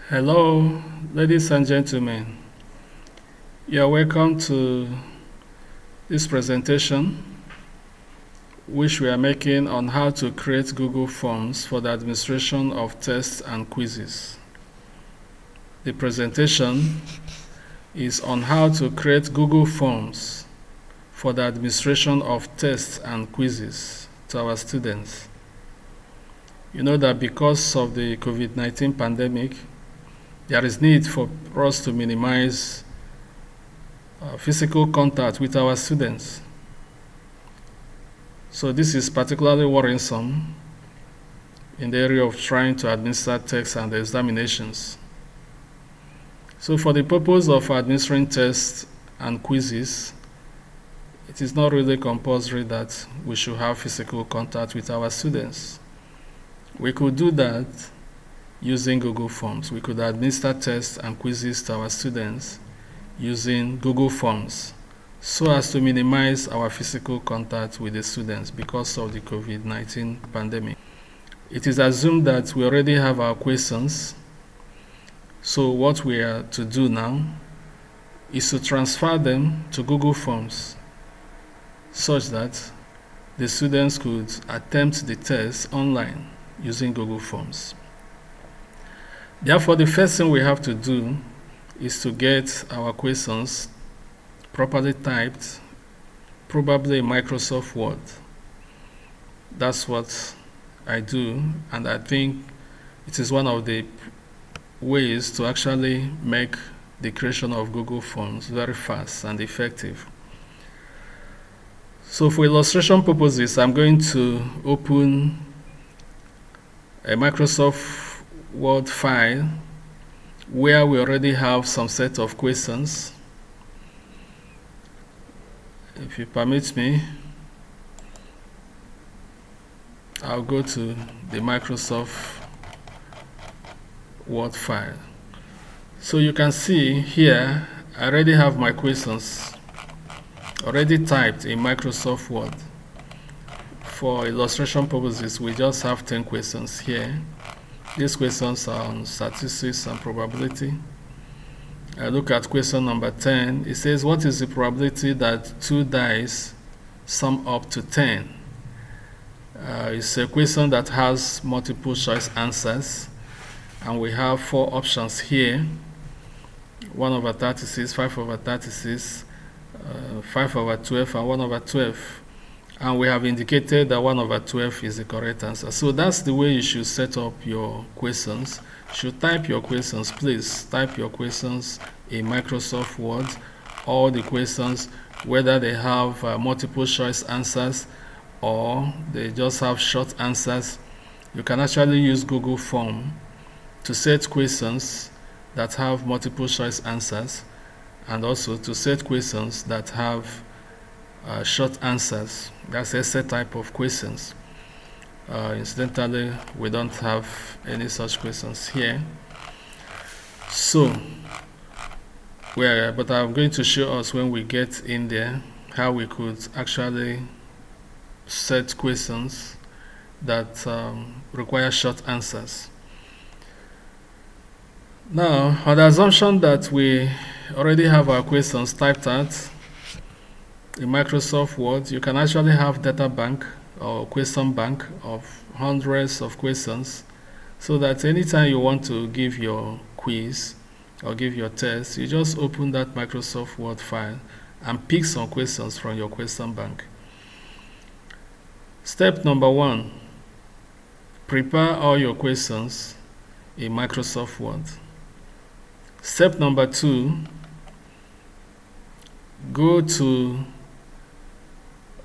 Hello, ladies and gentlemen. You are welcome to this presentation, which we are making on how to create Google Forms for the administration of tests and quizzes. The presentation is on how to create Google Forms for the administration of tests and quizzes to our students. You know that because of the COVID-19 pandemic, there is need for us to minimize physical contact with our students. So this is particularly worrisome in the area of trying to administer tests and examinations. So for the purpose of administering tests and quizzes, it is not really compulsory that we should have physical contact with our students. We could do that using Google Forms. We could administer tests and quizzes to our students using Google Forms so as to minimize our physical contact with the students because of the COVID-19 pandemic. It is assumed that we already have our questions, so what we are to do now is to transfer them to Google Forms such that the students could attempt the test online using Google Forms. Therefore, the first thing we have to do is to get our questions properly typed, probably in Microsoft Word. That's what I do, and I think it is one of the ways to actually make the creation of Google Forms very fast and effective. So for illustration purposes, I'm going to open a Microsoft Word file where we already have some set of questions. If you permit me, I'll go to the Microsoft Word file. So you can see here, I already have my questions already typed in Microsoft Word. For illustration purposes, we just have 10 questions here. These questions are on statistics and probability. I look at question number 10. It says, what is the probability that 2 dice sum up to 10? It's a question that has multiple choice answers, and we have 4 options here. 1 over 36, 5 over 36, 5 over 12, and 1 over 12. And we have indicated that 1 over 12 is the correct answer. So that's the way you should set up your questions. You should type your questions. Please type your questions in Microsoft Word. All the questions, whether they have multiple choice answers or they just have short answers, you can actually use Google Form to set questions that have multiple choice answers and also to set questions that have short answers. That's a set type of questions. Incidentally, we don't have any such questions here. So, but I'm going to show us when we get in there how we could actually set questions that require short answers. Now, on the assumption that we already have our questions typed out in Microsoft Word, you can actually have data bank or question bank of hundreds of questions, so that anytime you want to give your quiz or give your test, you just open that Microsoft Word file and pick some questions from your question bank. Step number 1, prepare all your questions in Microsoft Word. Step number 2,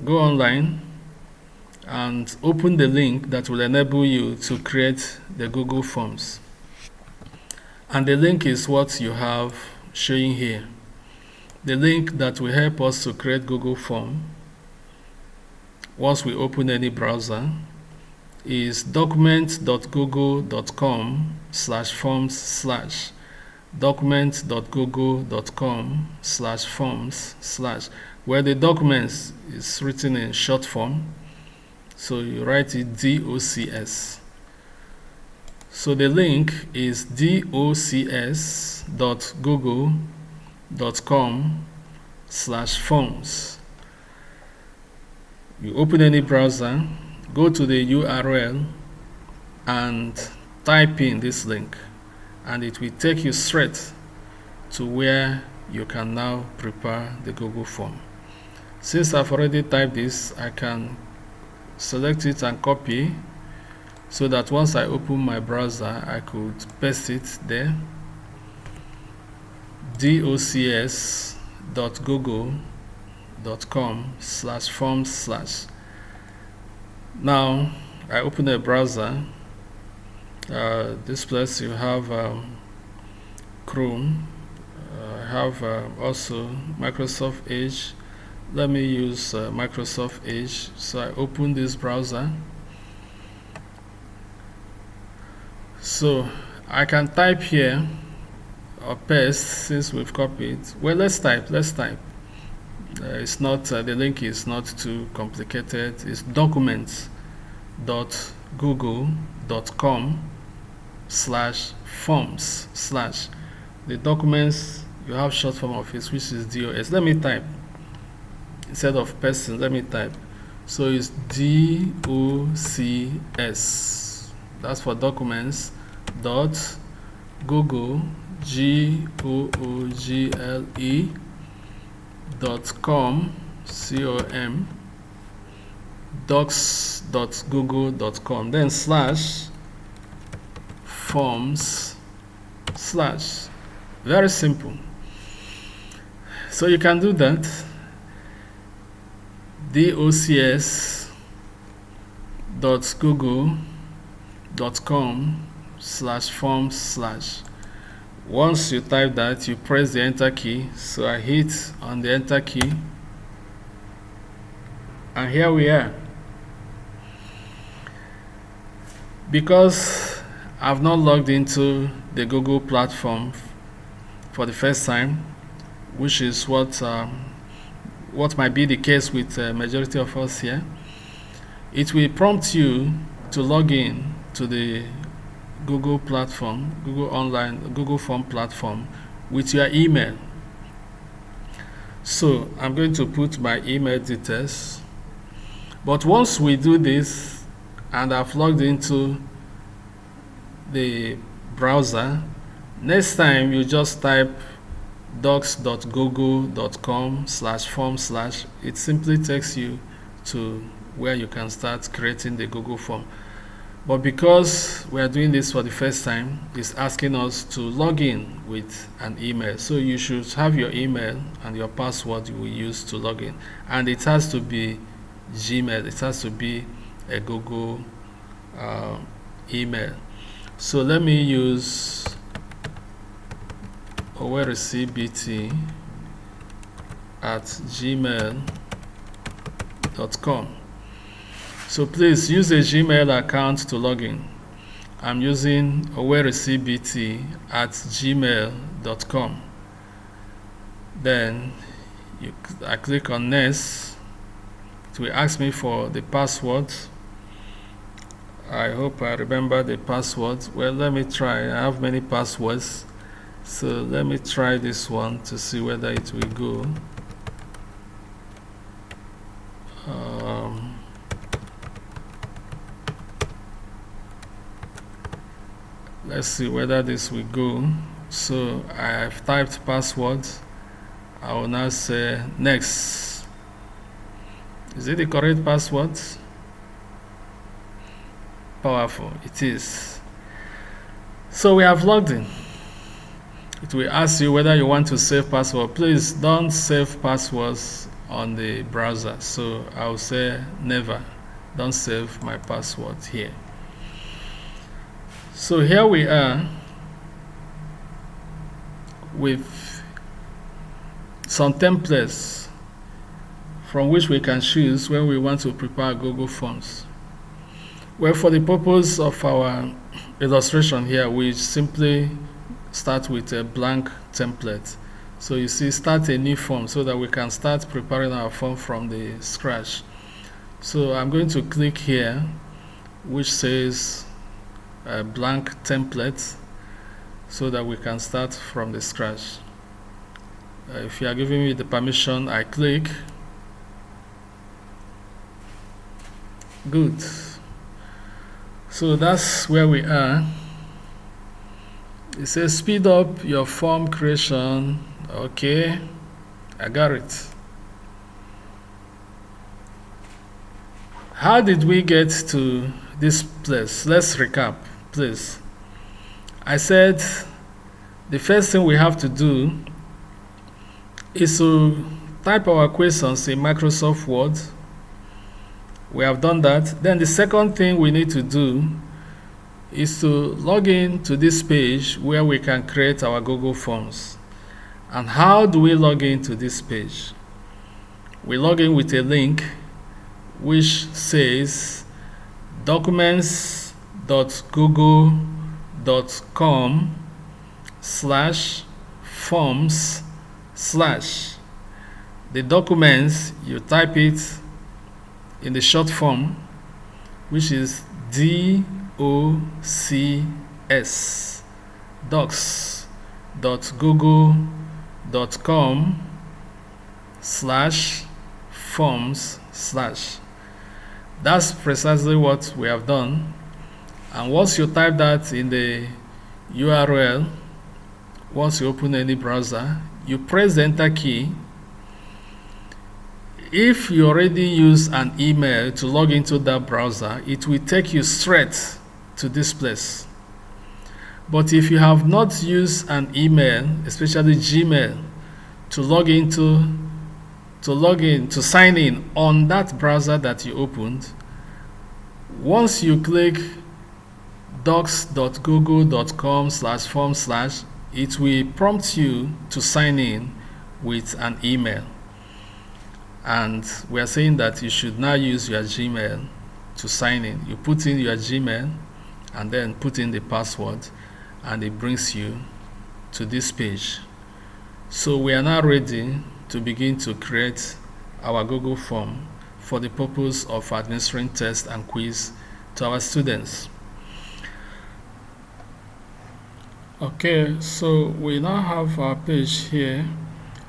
go online and open the link that will enable you to create the Google Forms. And the link is what you have showing here. The link that will help us to create Google Form once we open any browser is document.google.com/forms/ document.google.com/forms/ where the documents is written in short form, so you write it DOCS. So the link is docs.google.com/forms. You open any browser, go to the URL and type in this link, and it will take you straight to where you can now prepare the Google form. Since I've already typed this, I can select it and copy, so that once I open my browser, I could paste it there. docs.google.com/forms/. Now I open a browser. This place you have Chrome. I have also Microsoft Edge. Let me use Microsoft Edge. So I open this browser. So I can type here or paste, since we've copied. Well, let's type. It's not the link is not too complicated. It's documents.google.com/forms/ the documents you have short form of it, which is DOS. Let me type instead of person. Let me type. So it's DOCS. That's for documents. .google .com docs.google.com, then /forms/. Very simple. So you can do that. docs.google.com/forms/. Once you type that, you press the enter key. So I hit on the enter key, and here we are. Because I've not logged into the Google platform for the first time, which is what might be the case with the majority of us here, it will prompt you to log in to the Google platform, Google Form platform, with your email. So I'm going to put my email details. But once we do this and I've logged into the browser, next time you just type docs.google.com/form/. It simply takes you to where you can start creating the Google form. But because we are doing this for the first time, it's asking us to log in with an email. So you should have your email and your password you will use to log in. And it has to be Gmail. It has to be a Google email. So let me use owericbt@gmail.com. So please use a Gmail account to log in. I'm using owericbt@gmail.com. Then I click on next. It will ask me for the password. I hope I remember the password. Well, let me try. I have many passwords. So let me try this one to see whether it will go. Let's see whether this will go. So I have typed password. I will now say next. Is it the correct password? Powerful, it is. So we have logged in. It will ask you whether you want to save password. Please don't save passwords on the browser. So I'll say never. Don't save my password here. So here we are with some templates from which we can choose when we want to prepare Google Forms. Well, for the purpose of our illustration here, we simply start with a blank template. So you see, start a new form so that we can start preparing our form from the scratch. So I'm going to click here, which says a blank template so that we can start from the scratch. If you are giving me the permission, I click. Good. So that's where we are. It says speed up your form creation. Okay, I got it. How did we get to this place? Let's recap, please. I said the first thing we have to do is to type our questions in Microsoft Word. We have done that. Then the second thing we need to do is to log in to this page where we can create our Google Forms. And how do we log into this page? We log in with a link which says documents.google.com/forms/ the documents, you type it in the short form, which is DOCS, docs.google.com/forms/. That's precisely what we have done. And once you type that in the URL, once you open any browser, you press the enter key. If you already use an email to log into that browser, it will take you straight to this place. But if you have not used an email, especially Gmail, to sign in on that browser that you opened, once you click docs.google.com/form/, it will prompt you to sign in with an email. And we are saying that you should now use your Gmail to sign in. You put in your Gmail and then put in the password, and it brings you to this page. So we are now ready to begin to create our Google form for the purpose of administering tests and quiz to our students. Okay, so we now have our page here,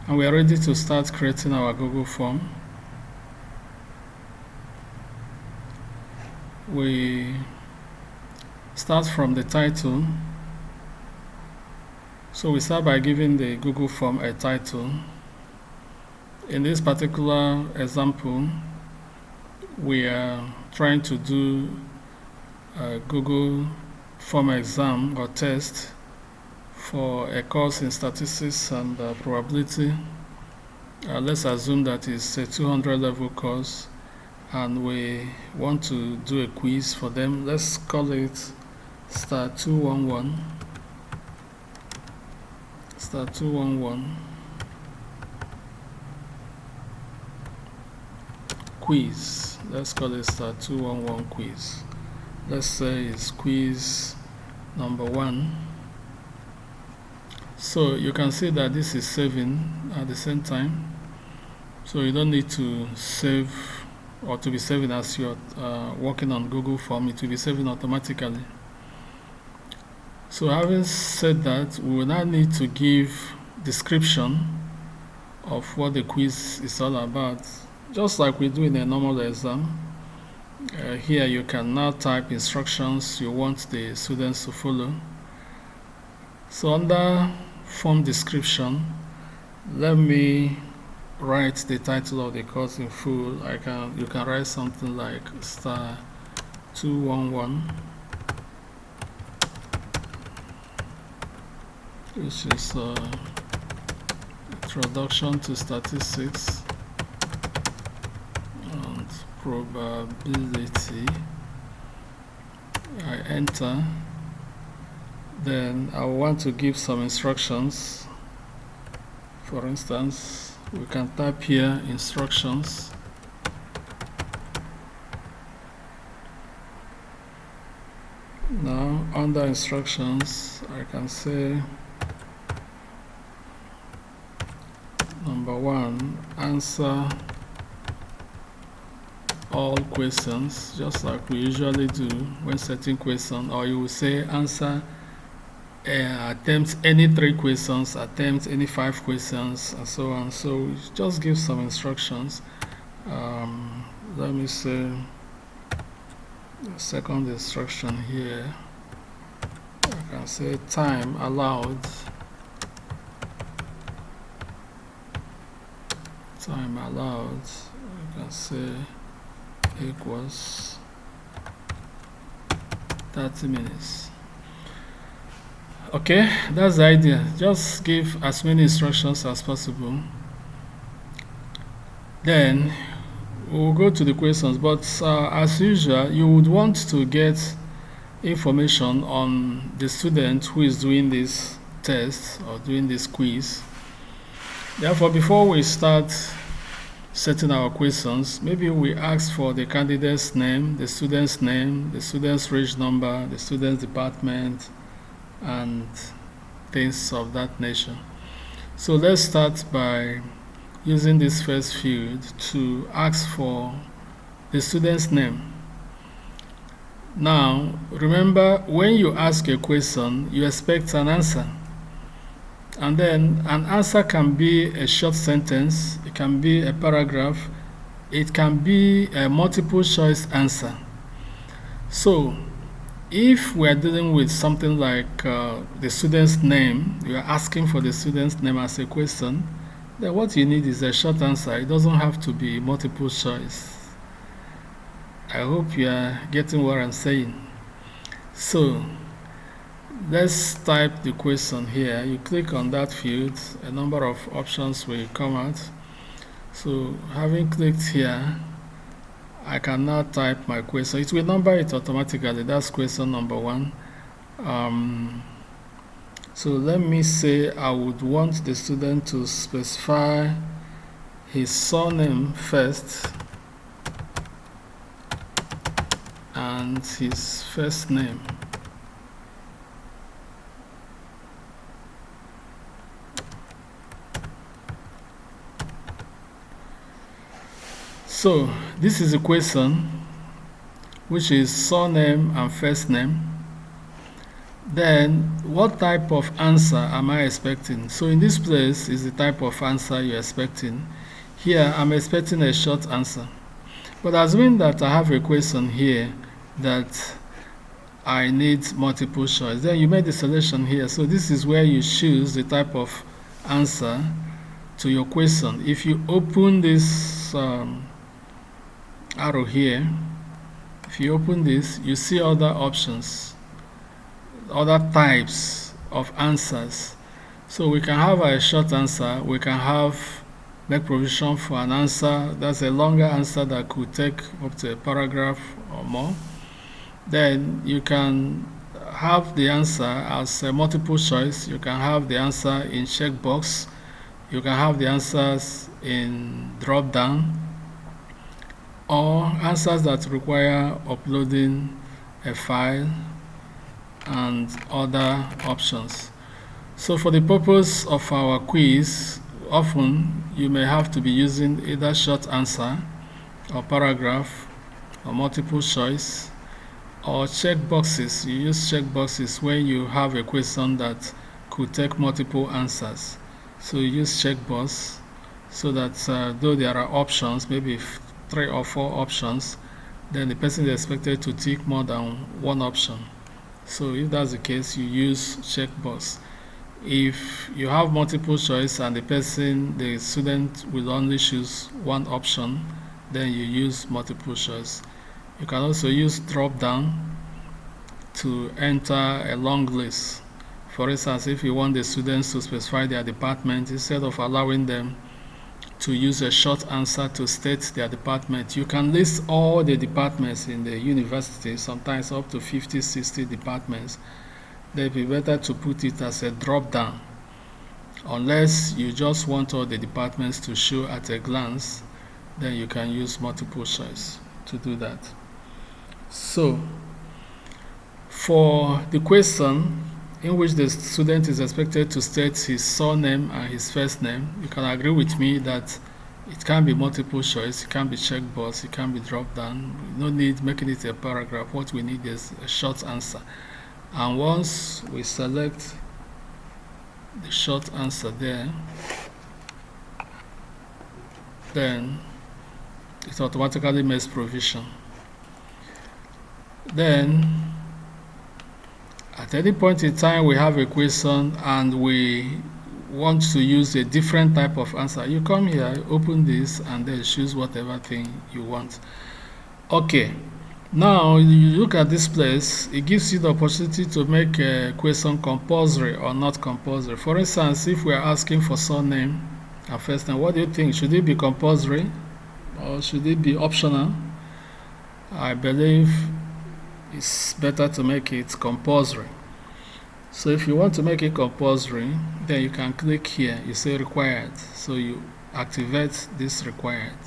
and we are ready to start creating our Google form. We start from the title. So we start by giving the Google form a title. In this particular example, we are trying to do a Google form exam or test for a course in statistics and probability. Let's assume that it's a 200 level course, and we want to do a quiz for them. Let's call it Star 211. Star 211 quiz. Let's call it Star 211 quiz. Let's say it's quiz number 1. So you can see that this is saving at the same time. So you don't need to save or to be saving as you're working on Google Form. It will be saving automatically. So having said that, we will now need to give description of what the quiz is all about, just like we do in a normal exam. Here you can now type instructions you want the students to follow. So under form description, let me write the title of the course in full. You can write something like Star 211, which is Introduction to Statistics and Probability. I enter. Then I want to give some instructions. For instance, we can type here instructions. Now under instructions, I can say number 1, answer all questions, just like we usually do when setting questions, or you will say answer attempt any 3 questions, attempt any 5 questions, and so on. So just give some instructions. Let me say the second instruction here. I can say time allowed. Time allowed. I can say equals 30 minutes. Okay, that's the idea. Just give as many instructions as possible. Then we'll go to the questions, but as usual, you would want to get information on the student who is doing this test or doing this quiz. Therefore, before we start setting our questions, maybe we ask for the candidate's name, the student's reg number, the student's department, and things of that nature. So let's start by using this first field to ask for the student's name. Now, remember, when you ask a question, you expect an answer. And then an answer can be a short sentence, it can be a paragraph, it can be a multiple choice answer. So, if we are dealing with something like the student's name, you are asking for the student's name as a question, then what you need is a short answer. It doesn't have to be multiple choice. I hope you are getting what I'm saying. So, let's type the question here. You click on that field, a number of options will come out. So, having clicked here, I can now type my question. It will number it automatically. That's question number 1. So let me say I would want the student to specify his surname first and his first name. So this is a question which is surname and first name. Then what type of answer am I expecting? So in this place is the type of answer you're expecting. Here I'm expecting a short answer. But assuming that I have a question here that I need multiple choice, then you make the selection here. So this is where you choose the type of answer to your question. If you open this arrow here, if you open this, you see other options, other types of answers. So we can have a short answer, we can make provision for an answer that's a longer answer that could take up to a paragraph or more. Then you can have the answer as a multiple choice, you can have the answer in checkbox, you can have the answers in drop down, or answers that require uploading a file and other options. So for the purpose of our quiz, often you may have to be using either short answer or paragraph or multiple choice or checkboxes. You use checkboxes when you have a question that could take multiple answers. So you use checkbox so that though there are options, maybe 3 or 4 options, then the person is expected to tick more than one option. So if that's the case, you use checkbox. If you have multiple choice and the student will only choose one option, then you use multiple choice. You can also use drop down to enter a long list. For instance, if you want the students to specify their department, instead of allowing them to use a short answer to state their department, you can list all the departments in the university, sometimes up to 50, 60 departments. Then it'd be better to put it as a drop down, unless you just want all the departments to show at a glance, then you can use multiple choice to do that. So for the question in which the student is expected to state his surname and his first name, you can agree with me that It can be multiple choice, it can be checkbox, it can be drop down. No need making it a paragraph. What we need is a short answer. And once we select the short answer there, then it automatically makes provision. Then at any point in time we have a question and we want to use a different type of answer, you come here, open this, and then choose whatever thing you want. Okay, now you look at this place, it gives you the opportunity to make a question compulsory or not compulsory. For instance, if we are asking for surname and first name, what do you think? Should it be compulsory or should it be optional? I believe it's better to make it compulsory. So if you want to make it compulsory, then you can click here, you say required, so you activate this required.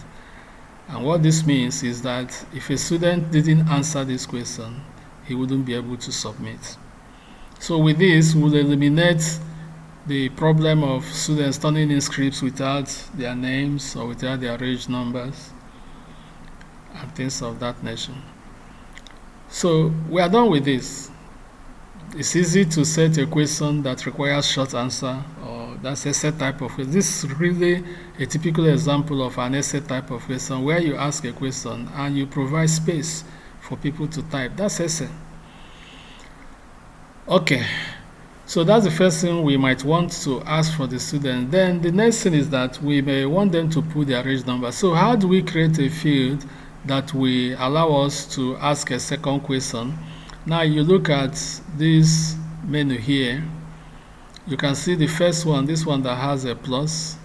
And what this means is that if a student didn't answer this question, he wouldn't be able to submit. So with this, we'll eliminate the problem of students turning in scripts without their names or without their reg numbers and things of that nature. So we are done with this. It's easy to set a question that requires short answer, or that's essay type of question. This is really a typical example of an essay type of question where you ask a question and you provide space for people to type. That's essay. Okay, so that's the first thing we might want to ask for the student. Then the next thing is that we may want them to put their reg number. So how do we create a field that will allow us to ask a second question? Now you look at this menu here, you can see the first one, this one that has a plus.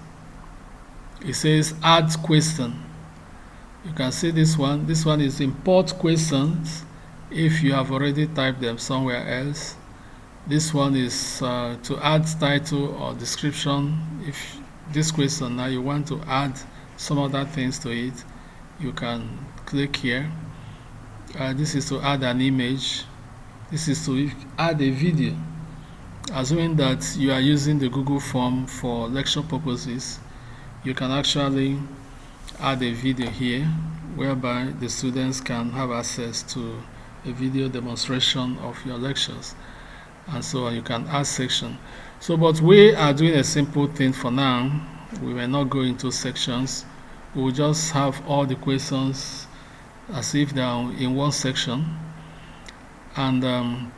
It says add question. You can see this one is import questions if you have already typed them somewhere else. This one is to add title or description. If this question now you want to add some other things to it, you can click here. This is to add an image. This is to add a video. Assuming that you are using the Google form for lecture purposes, you can actually add a video here whereby the students can have access to a video demonstration of your lectures, and so on. You can add section. So but we are doing a simple thing for now. We will not go into sections. We will just have all the questions as if they are in one section. And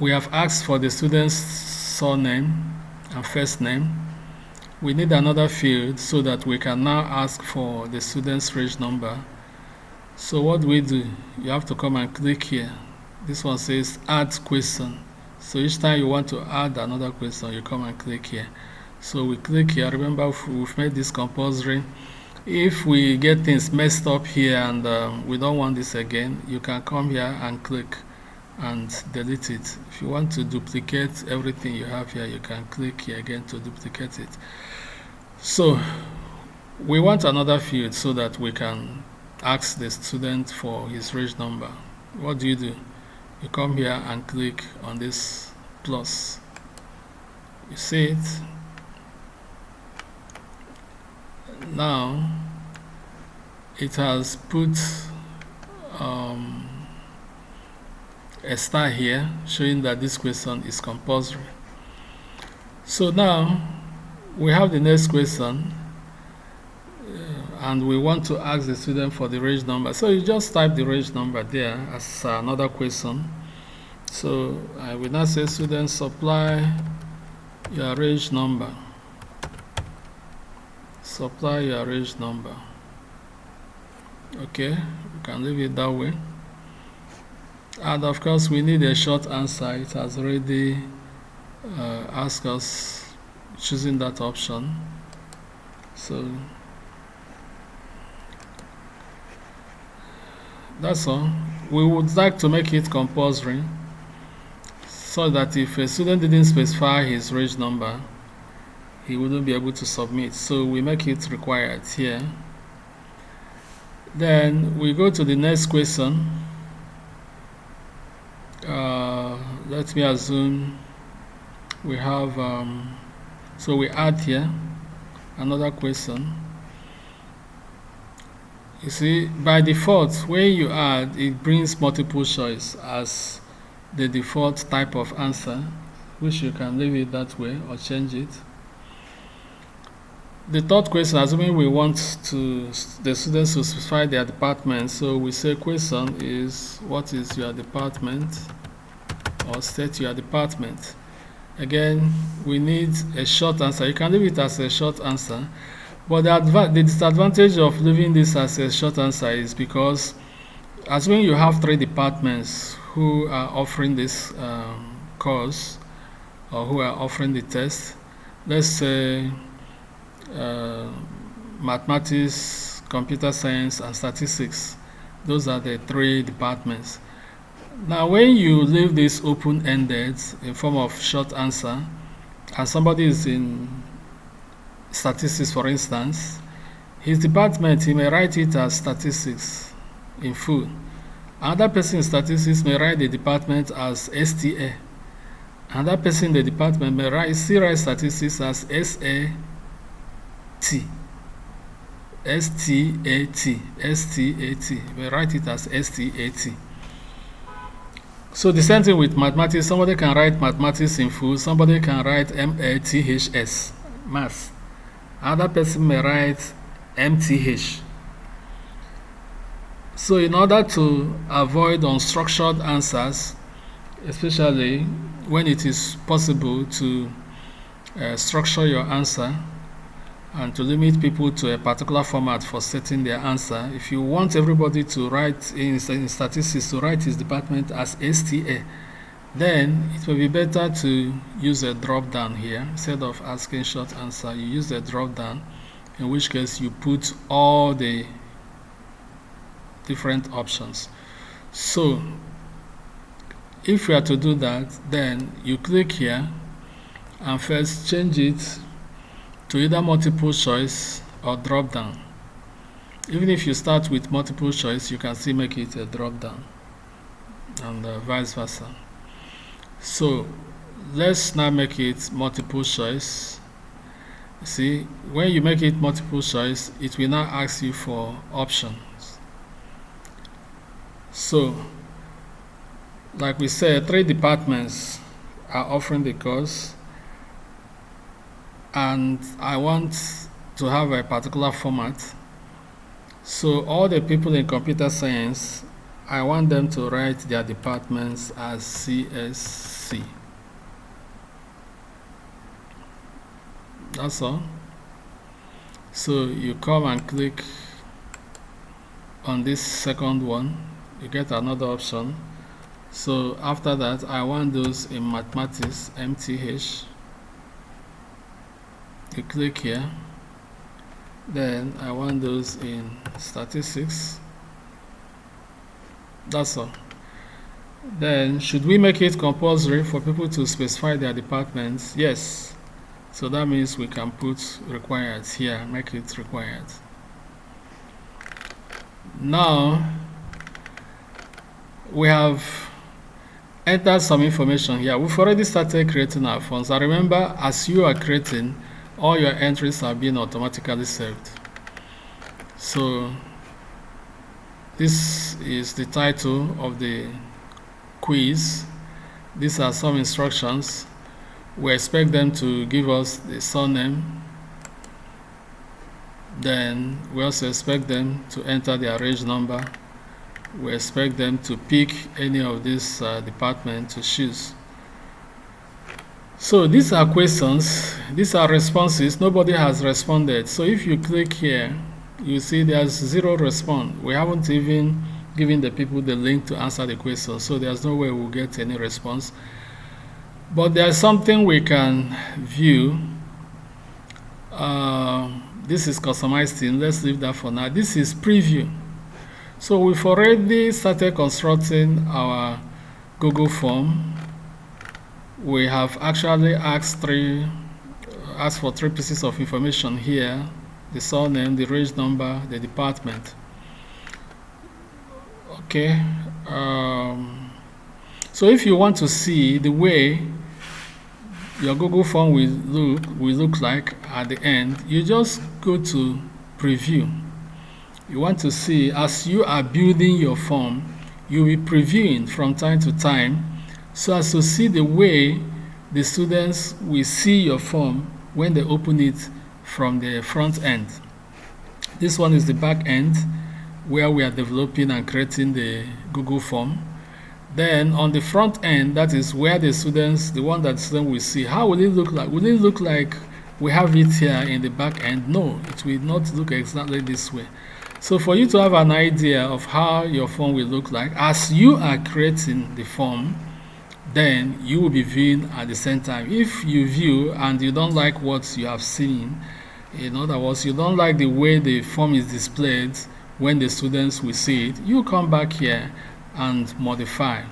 we have asked for the student's surname and first name. We need another field so that we can now ask for the student's reg number. So what do we do? You have to come and click here. This one says add question. So each time you want to add another question, you come and click here. So we click here. Remember, we've made this compulsory. If we get things messed up here and we don't want this again, you can come here and click and delete it. If you want to duplicate everything you have here, you can click here again to duplicate it. So we want another field so that we can ask the student for his reg number. What do? You come here and click on this plus. You see it? Now it has put a star here showing that this question is compulsory. So now we have the next question, and we want to ask the student for the reg number. So you just type the reg number there as another question. So I will now say student supply your reg number. Supply your reg number. Okay, we can leave it that way. And of course we need a short answer. It has already asked us choosing that option. So that's all. We would like to make it compulsory so that if a student didn't specify his reg number, he wouldn't be able to submit. So we make it required here. Then we go to the next question. Let me assume we have so we add here another question. You see, by default, when you add, it brings multiple choice as the default type of answer, which you can leave it that way or change it. The third question, assuming we want the students to specify their department, so we say question is, what is your department? Or state your department. Again, we need a short answer. You can leave it as a short answer, but the disadvantage of leaving this as a short answer is because assuming you have 3 departments who are offering this course or who are offering the test, let's say mathematics, computer science, and statistics. Those are the 3 departments. Now, when you leave this open-ended in form of short answer, and somebody is in statistics, for instance, his department, he may write it as statistics in full. Another person in statistics may write the department as STA. Another person in the department may still write statistics as SAT. May write it as STAT. So the same thing with mathematics. Somebody can write mathematics in full. Somebody can write MATHS, maths. Another person may write MTH. So in order to avoid unstructured answers, especially when it is possible to structure your answer and to limit people to a particular format for setting their answer, if you want everybody to write in statistics to write his department as STA, then it will be better to use a drop down here. Instead of asking short answer, you use a drop down, in which case you put all the different options. So if you are to do that, then you click here and first change it to either multiple choice or drop down. Even if you start with multiple choice, you can still make it a drop down, and vice versa. So let's now make it multiple choice. See, when you make it multiple choice, it will now ask you for options. So like we said, 3 departments are offering the course, and I want to have a particular format. So all the people in computer science, I want them to write their departments as CSC. That's all. So you come and click on this second one, you get another option. So after that, I want those in mathematics, MTH. You click here. Then I want those in statistics. That's all. Then should we make it compulsory for people to specify their departments? Yes. So that means we can put required here, make it required. Now we have entered some information here. We've already started creating our forms. And remember, as you are creating, all your entries are being automatically saved. So this is the title of the quiz. These are some instructions. We expect them to give us the surname. Then we also expect them to enter their range number. We expect them to pick any of these departments to choose. So these are questions, these are responses. Nobody has responded. So if you click here, you see there's 0 response. We haven't even given the people the link to answer the question, so there's no way we'll get any response. But there's something we can view. This is customized theme. Let's leave that for now. This is preview. So we've already started constructing our Google form. We have actually asked for 3 pieces of information here: the surname, the range number, the department. Okay. So if you want to see the way your Google form will look like at the end, you just go to preview. You want to see, as you are building your form, you'll be previewing from time to time so as to see the way the students will see your form when they open it from the front end. This one is the back end where we are developing and creating the Google form. Then on the front end, that is where the one that the student will see. How will it look like? Will it look like we have it here in the back end? No, it will not look exactly this way. So for you to have an idea of how your form will look like, as you are creating the form, then you will be viewing at the same time. If you view and you don't like what you have seen, in other words, you don't like the way the form is displayed when the students will see it, you come back here and modify.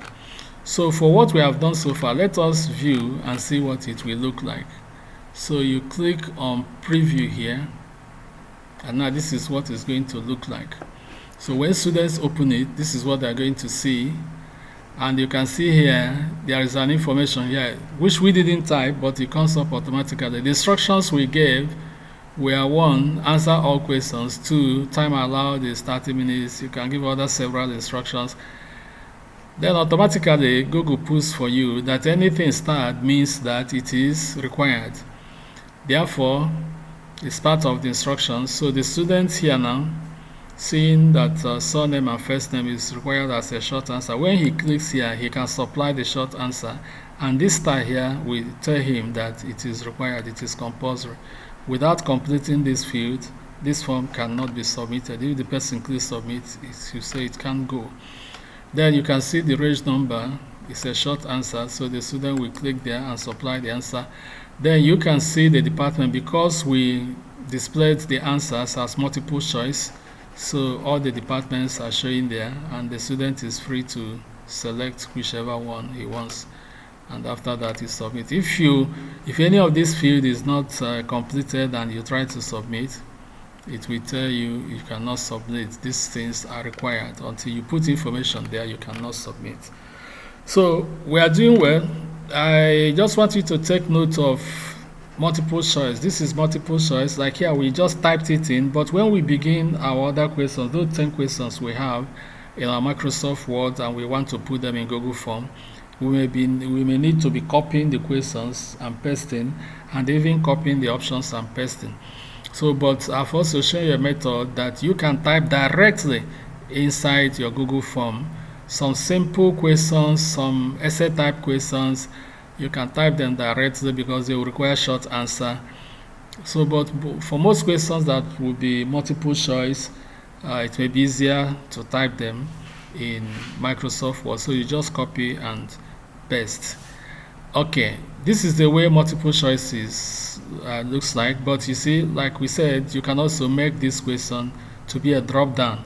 So for what we have done so far, let us view and see what it will look like. So you click on preview here, and now this is what it's going to look like. So when students open it, this is what they're going to see. And you can see here there is an information here which we didn't type, but it comes up automatically. The instructions we gave were: 1, answer all questions; 2, time allowed is 30 minutes. You can give other several instructions. Then automatically Google puts for you that anything start means that it is required. Therefore, it's part of the instructions. So the students here now, seeing that surname and first name is required as a short answer, when he clicks here, he can supply the short answer. And this star here will tell him that it is required, it is compulsory. Without completing this field, this form cannot be submitted. If the person clicks submit, you say it can't go. Then you can see the range number. It's a short answer, so the student will click there and supply the answer. Then you can see the department, because we displayed the answers as multiple choice, so all the departments are showing there, and the student is free to select whichever one he wants, and after that he submit. If any of this field is not completed and you try to submit, it will tell you you cannot submit. These things are required. Until you put information there, you cannot submit. So we are doing well. I just want you to take note of multiple choice. This is multiple choice. Like here, we just typed it in, but when we begin our other questions, those 10 questions we have in our Microsoft Word, and we want to put them in Google Form, we may need to be copying the questions and pasting, and even copying the options and pasting. So, but I've also shown you a method that you can type directly inside your Google Form. Some simple questions, some essay type questions, you can type them directly because they will require short answer. So, but for most questions that will be multiple choice, it may be easier to type them in Microsoft Word. So you just copy and paste. Okay, this is the way multiple choices looks like. But you see, like we said, you can also make this question to be a drop down.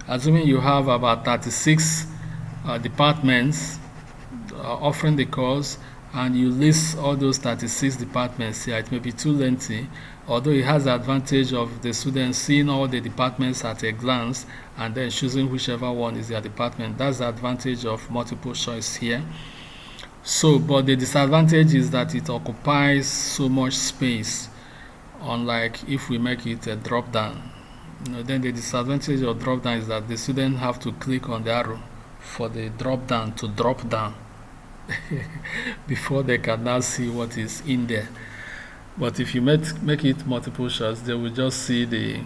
Assuming you have about 36 departments offering the course, and you list all those 36 departments here, it may be too lengthy, although it has the advantage of the students seeing all the departments at a glance and then choosing whichever one is their department. That's the advantage of multiple choice here. So, but the disadvantage is that it occupies so much space, unlike if we make it a drop down. Then the disadvantage of drop down is that the student have to click on the arrow for the drop down to drop down before they can now see what is in there. But if you make it multiple choice, they will just see the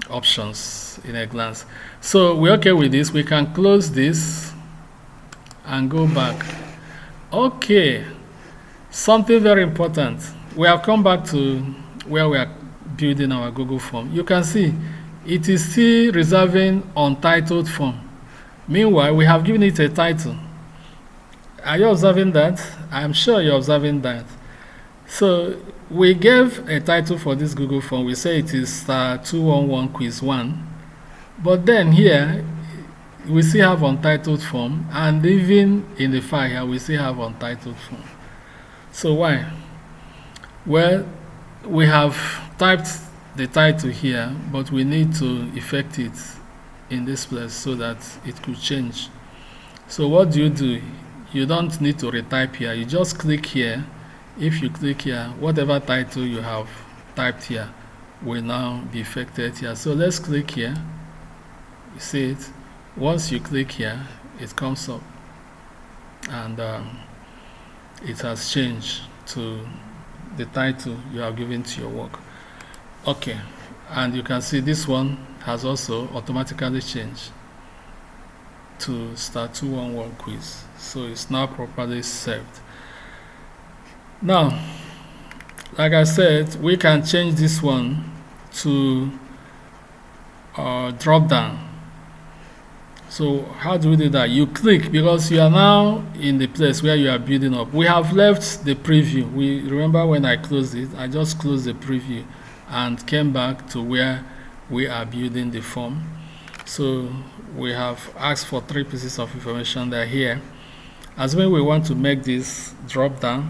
options in a glance. So we're okay with this. We can close this and go back. Okay, something very important. We have come back to where we are building our Google form. You can see it is still reserving untitled form. Meanwhile, we have given it a title. Are you observing that? I'm sure you're observing that. So we gave a title for this Google form. We say it is 211 quiz 1. But then here, we still have untitled form, and even in the file here, we still have untitled form. So why? Well, we have typed the title here, but we need to effect it in this place so that it could change. So what do? You don't need to retype here. You just click here. If you click here, whatever title you have typed here will now be effected here. So let's click here You see it? Once you click here, it comes up, and it has changed to the title you have given to your work. Okay, and you can see this one has also automatically changed to Star 211 quiz, so it's now properly saved. Now, like I said, we can change this one to drop down. So how do we do that? You click, because you are now in the place where you are building up. We have left the preview. We remember when I closed it, I just closed the preview and came back to where we are building the form. So we have asked for 3 pieces of information. They're here. As when we want to make this drop down,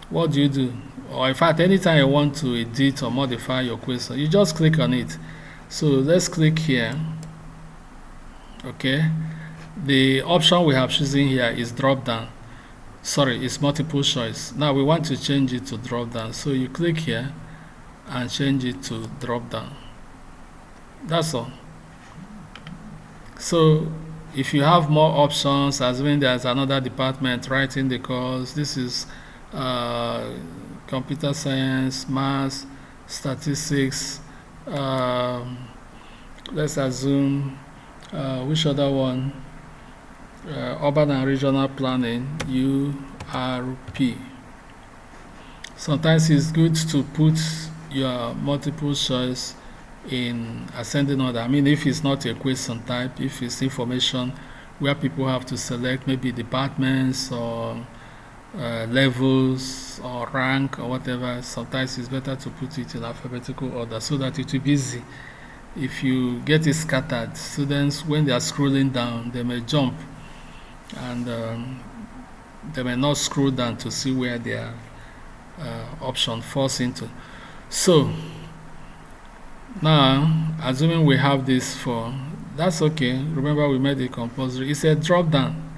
what do? Or in fact, anytime you want to edit or modify your question, you just click on it. So let's click here. Okay, the option we have chosen here is drop down. Sorry, it's multiple choice. Now we want to change it to drop down. So you click here and change it to drop down. That's all. So if you have more options, as when there's another department writing the course, this is computer science, maths, statistics, let's assume which other one? Urban and regional planning, URP. Sometimes it's good to put your multiple choice in ascending order. I mean, if it's not a question type, if it's information where people have to select maybe departments or levels or rank or whatever, sometimes it's better to put it in alphabetical order so that it will be easy. If you get it scattered, students, when they are scrolling down, they may jump, and they may not scroll down to see where their option falls into. So now, assuming we have this for, that's okay. Remember, we made it compulsory. It's a drop down.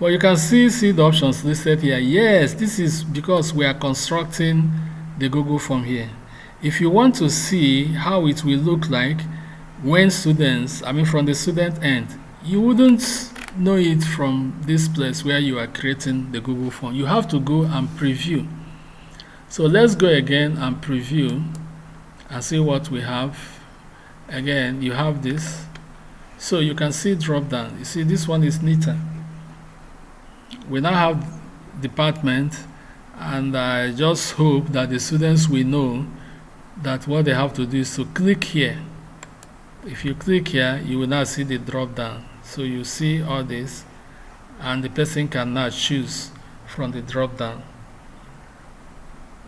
But you can see the options listed here. Yes, this is because we are constructing the Google form here. If you want to see how it will look like when students, I mean from the student end, you wouldn't know it from this place where you are creating the Google form. You have to go and preview. So let's go again and preview and see what we have. Again, you have this. So you can see drop down. You see this one is neater. We now have department, and I just hope that the students will know that what they have to do is to click here. If you click here, you will now see the drop down. So you see all this, and the person can now choose from the drop down.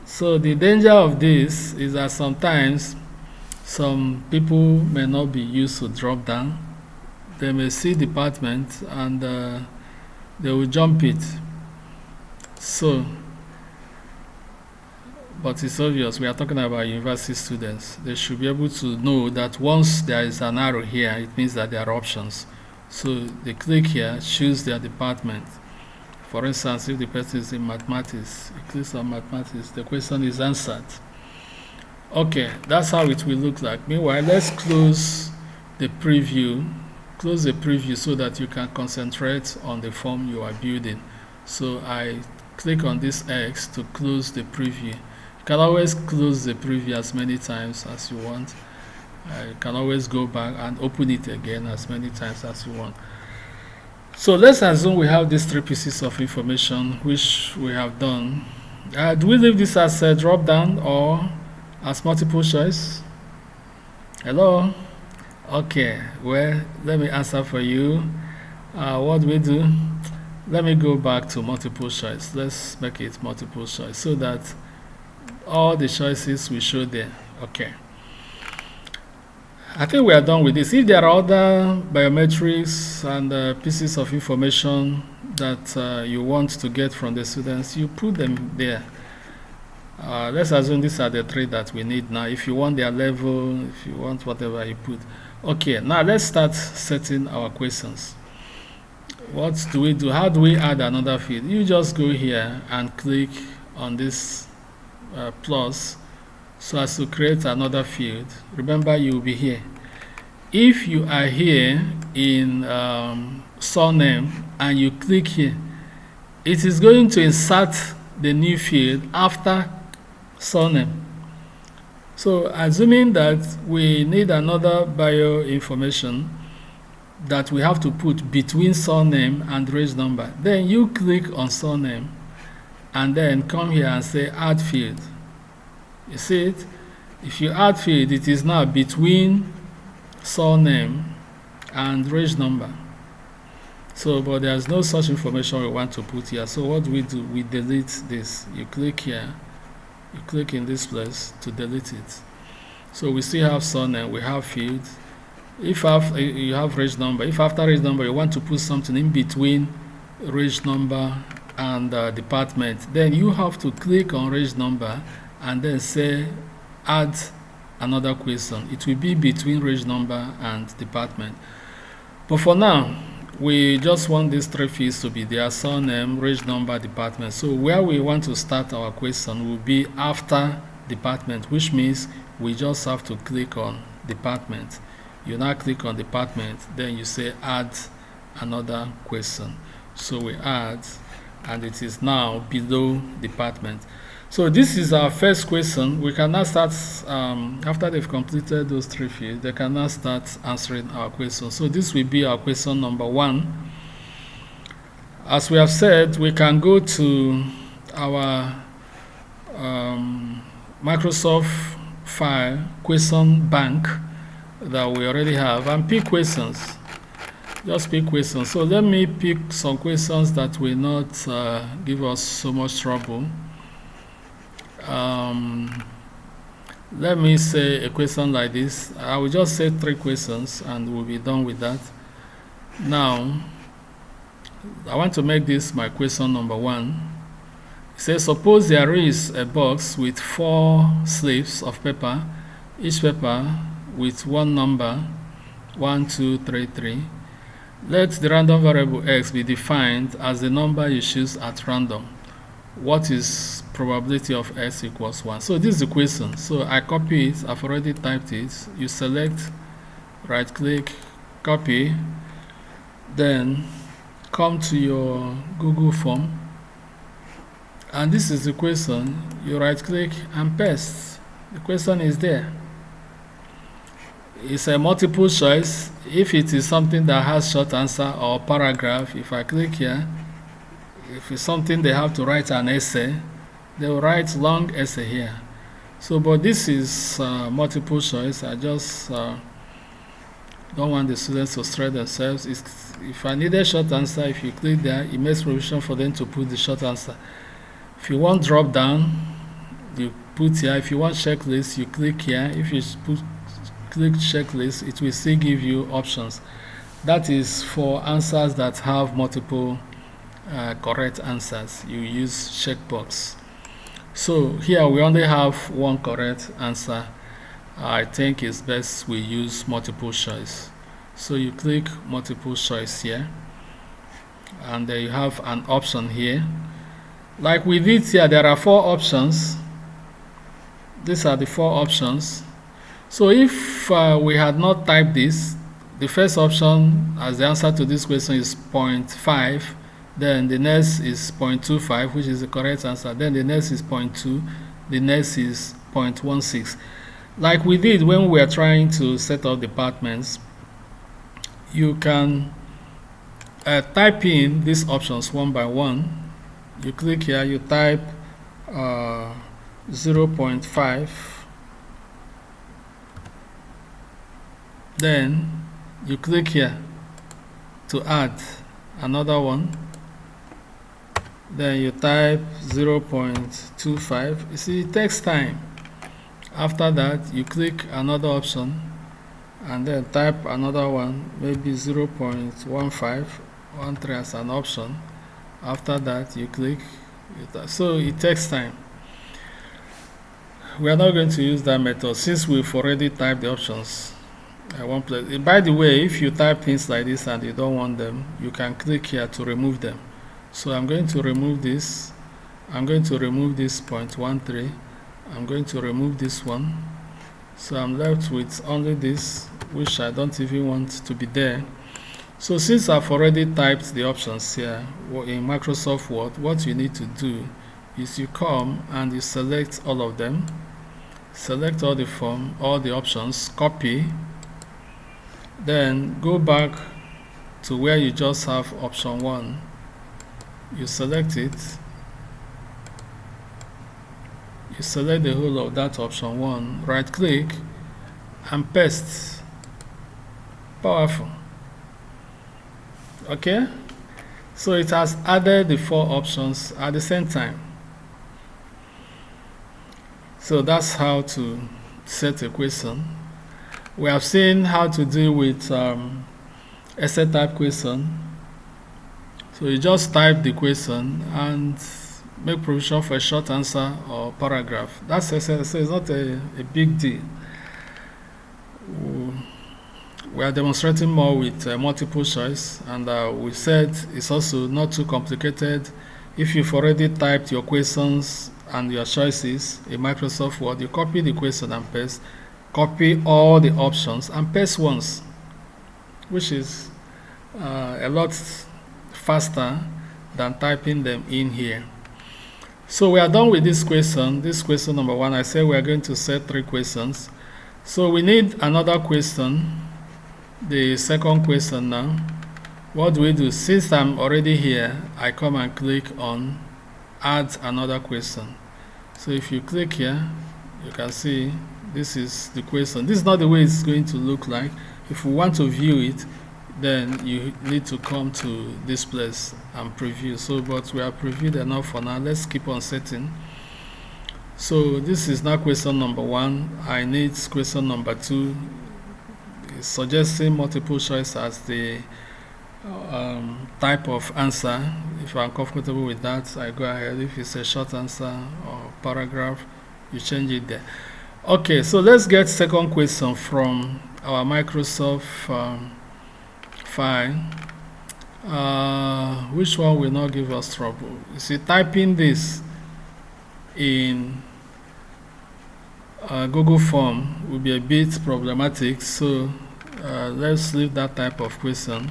So the danger of this is that sometimes some people may not be used to drop down. They may see department and they will jump it. So, but it's obvious we are talking about university students. They should be able to know that once there is an arrow here, it means that there are options. So they click here, choose their department. For instance, if the person is in mathematics, he clicks on mathematics, the question is answered. Okay, that's how it will look like. Meanwhile, let's close the preview. Close the preview so that you can concentrate on the form you are building. So I click on this X to close the preview. You can always close the preview as many times as you want. You can always go back and open it again as many times as you want. So let's assume we have these 3 pieces of information which we have done. Do we leave this as a drop down or as multiple choice? Hello? Okay, well, let me answer for you. What do we do? Let me go back to multiple choice. Let's make it multiple choice so that all the choices we show there. Okay. I think we are done with this. If there are other biometrics and pieces of information that you want to get from the students, you put them there. Let's assume these are the 3 that we need now. If you want their level, if you want whatever, you put. Okay, now let's start setting our questions. What do we do? How do we add another field? You just go here and click on this plus so as to create another field. Remember, you will be here. if you are here in surname and you click here, it is going to insert the new field after surname. So assuming that we need another bio information that we have to put between surname and reg number, then you click on surname and then come here and say add field. You see it? If you add field, it is now between surname and reg number. So, but there's no such information we want to put here. So what we do, we delete this. You click here, you click in this place to delete it. So we still have surname, we have field. If you have reg number, if after reg number you want to put something in between reg number and department, then you have to click on reg number and then say add another question. It will be between reg number and department. But for now, we just want these three fields to be there: surname, reg number, department. So where we want to start our question will be after department, which means we just have to click on department. You now click on department, then you say add another question. So we add, and it is now below department. So this is our first question. We can now start, after they've completed those three fields, they can now start answering our question. So this will be our question number 1. As we have said, we can go to our Microsoft file, question bank, that we already have, and pick questions. Just pick questions. So let me pick some questions that will not give us so much trouble. Let me say a question like this. I will just say 3 questions and we'll be done with that. Now, I want to make this my question number 1. It says, suppose there is a box with 4 slips of paper, each paper with one number, 1, 2, 3, 3. Let the random variable x be defined as the number you choose at random. What is probability of x equals 1? So this is the question. So I copy it. I've already typed it. You select, right click, copy, then come to your Google form, and this is the question. You right click and paste. The question is there. It's a multiple choice. If it is something that has short answer or paragraph, if I click here, if it's something they have to write an essay, they will write long essay here. So, but this is multiple choice. I just don't want the students to stress themselves. If I need a short answer, if you click there, it makes provision for them to put the short answer. If you want drop down, you put here. If you want checklist, you click here. If you click checklist, it will still give you options. That is for answers that have multiple correct answers. You use checkbox. So here we only have one correct answer. I think it's best we use multiple choice. So you click multiple choice here, and then you have an option here. Like we did here, there are 4 options. These are the 4 options. So if we had not typed this, the first option as the answer to this question is 0.5, then the next is 0.25, which is the correct answer, then the next is 0.2, the next is 0.16. Like we did when we were trying to set up departments, you can type in these options one by one. You click here, you type 0.5, then you click here to add another one, then you type 0.25. You see, it takes time. After that, you click another option and then type another one, maybe 0.1513 as an option. After that, you click. So it takes time. We are not going to use that method since we've already typed the options at one place. By the way, if you type things like this and you don't want them, you can click here to remove them. So I'm going to remove this. I'm going to remove this 0.13. I'm going to remove this one. So I'm left with only this which I don't even want to be there. So since I've already typed the options here in Microsoft Word, what you need to do is you come and you select all of them, select all the form, all the options, copy, then go back to where you just have option 1. You select it, you select the whole of that option 1, right click and paste. Powerful. Okay, so it has added the 4 options at the same time. So that's how to set a question. We have seen how to deal with essay type question. So you just type the question and make provision for a short answer or paragraph. That's essay, so it's not a big deal. We are demonstrating more with multiple choice, and we said it's also not too complicated. If you've already typed your questions and your choices in Microsoft Word, you copy the question and paste, copy all the options and paste once, which is a lot faster than typing them in here. So we are done with this question number 1. I said we are going to set 3 questions. So we need another question, the second question now. What do we do? Since I'm already here, I come and click on add another question. So if you click here, you can see this is the question. This is not the way it's going to look like. If you want to view it, then you need to come to this place and preview. So, but we are previewed enough for now. Let's keep on setting. So this is now question number 1. I need question number 2. It's suggesting multiple choice as the type of answer. If I'm comfortable with that, I go ahead. If it's a short answer or paragraph, you change it there. Okay, so let's get second question from our Microsoft file. Which one will not give us trouble? You see, typing this in Google Form will be a bit problematic, so let's leave that type of question.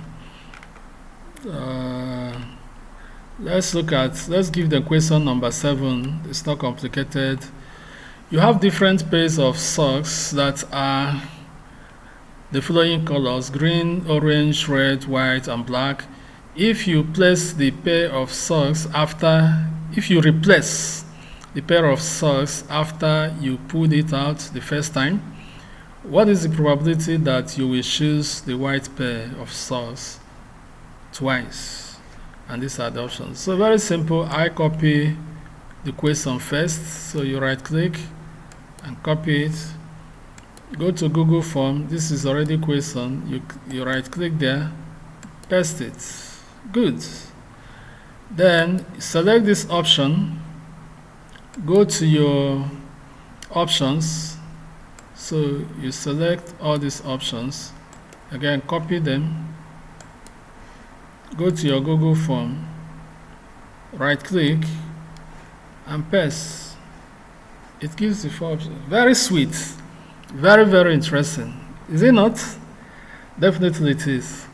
Let's give the question number 7. It's not complicated. You have different pairs of socks that are the following colors: green, orange, red, white, and black. If you replace the pair of socks after you pulled it out the first time, what is the probability that you will choose the white pair of socks twice? And these are the options. So very simple. I copy the question first. So you right click and copy it. Go to Google Form. This is already question. You right click there, paste it. Good. Then select this option. Go to your options. So you select all these options. Again, copy them. Go to your Google Form. Right click and paste. It gives the 4 options. Very sweet. Very, very interesting. Is it not? Definitely it is.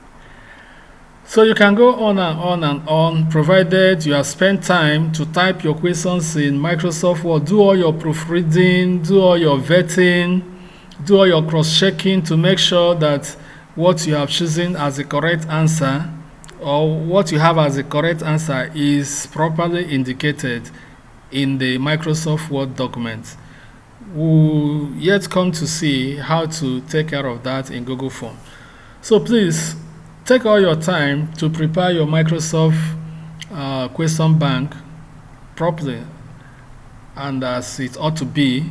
So you can go on and on and on, provided you have spent time to type your questions in Microsoft Word, do all your proofreading, do all your vetting, do all your cross-checking to make sure that what you have chosen as the correct answer, or what you have as the correct answer, is properly indicated in the Microsoft Word document. We'll yet come to see how to take care of that in Google Form. So please take all your time to prepare your Microsoft question bank properly and as it ought to be.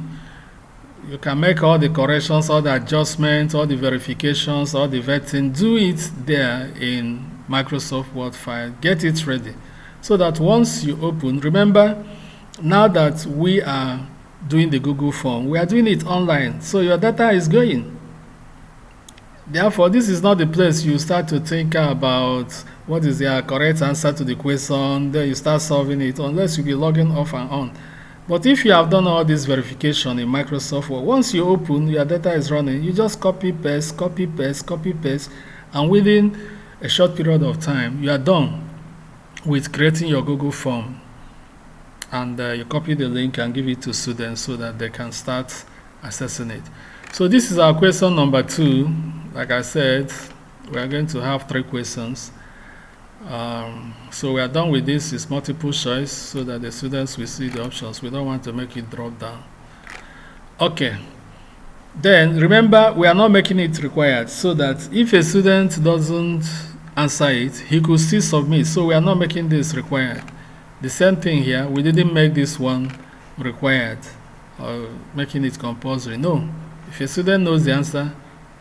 You can make all the corrections, all the adjustments, all the verifications, all the vetting. Do it there in Microsoft Word file. Get it ready so that once you open, remember, now that we are doing the Google Form, we are doing it online, so your data is going. Therefore, this is not the place you start to think about what is the correct answer to the question, then you start solving it, unless you be logging off and on. But if you have done all this verification in Microsoft Word, once you open, your data is running, you just copy, paste, copy, paste, copy, paste, and within a short period of time, you are done with creating your Google form. And you copy the link and give it to students so that they can start accessing it. So this is our question number 2. Like I said, we are going to have 3 questions. So we are done with this. It's multiple choice so that the students will see the options. We don't want to make it drop down. Okay. Then remember, we are not making it required, so that if a student doesn't answer it, he could still submit. So we are not making this required. The same thing here. We didn't make this one required or making it compulsory. No. If a student knows the answer,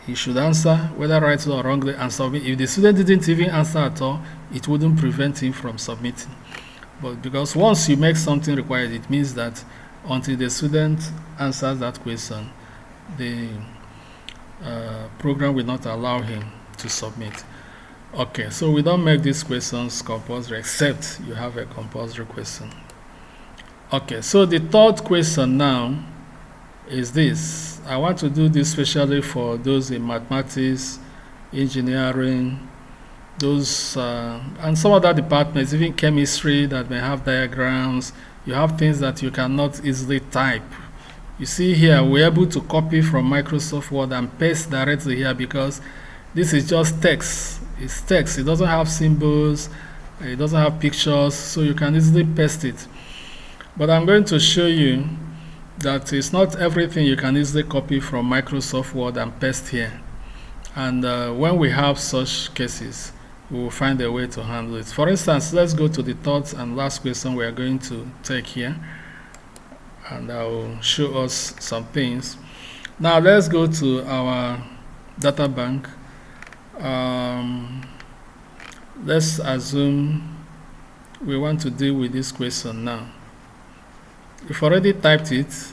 he should answer, whether right or wrongly, and submit. If the student didn't even answer at all, it wouldn't prevent him from submitting. But because once you make something required, it means that until the student answers that question, the program will not allow him to submit. Okay, so we don't make these questions compulsory except you have a compulsory question. Okay, so the third question now is this. I want to do this especially for those in mathematics, engineering, those and some other departments, even chemistry, that may have diagrams. You have things that you cannot easily type. You see here, we're able to copy from Microsoft Word and paste directly here because this is just text. It's text. It doesn't have symbols. It doesn't have pictures, so you can easily paste it. But I'm going to show you that it's not everything you can easily copy from Microsoft Word and paste here. And when we have such cases, we will find a way to handle it. For instance, let's go to the third and last question we are going to take here. And I will show us some things. Now let's go to our data bank. Let's assume we want to deal with this question now. We've already typed it,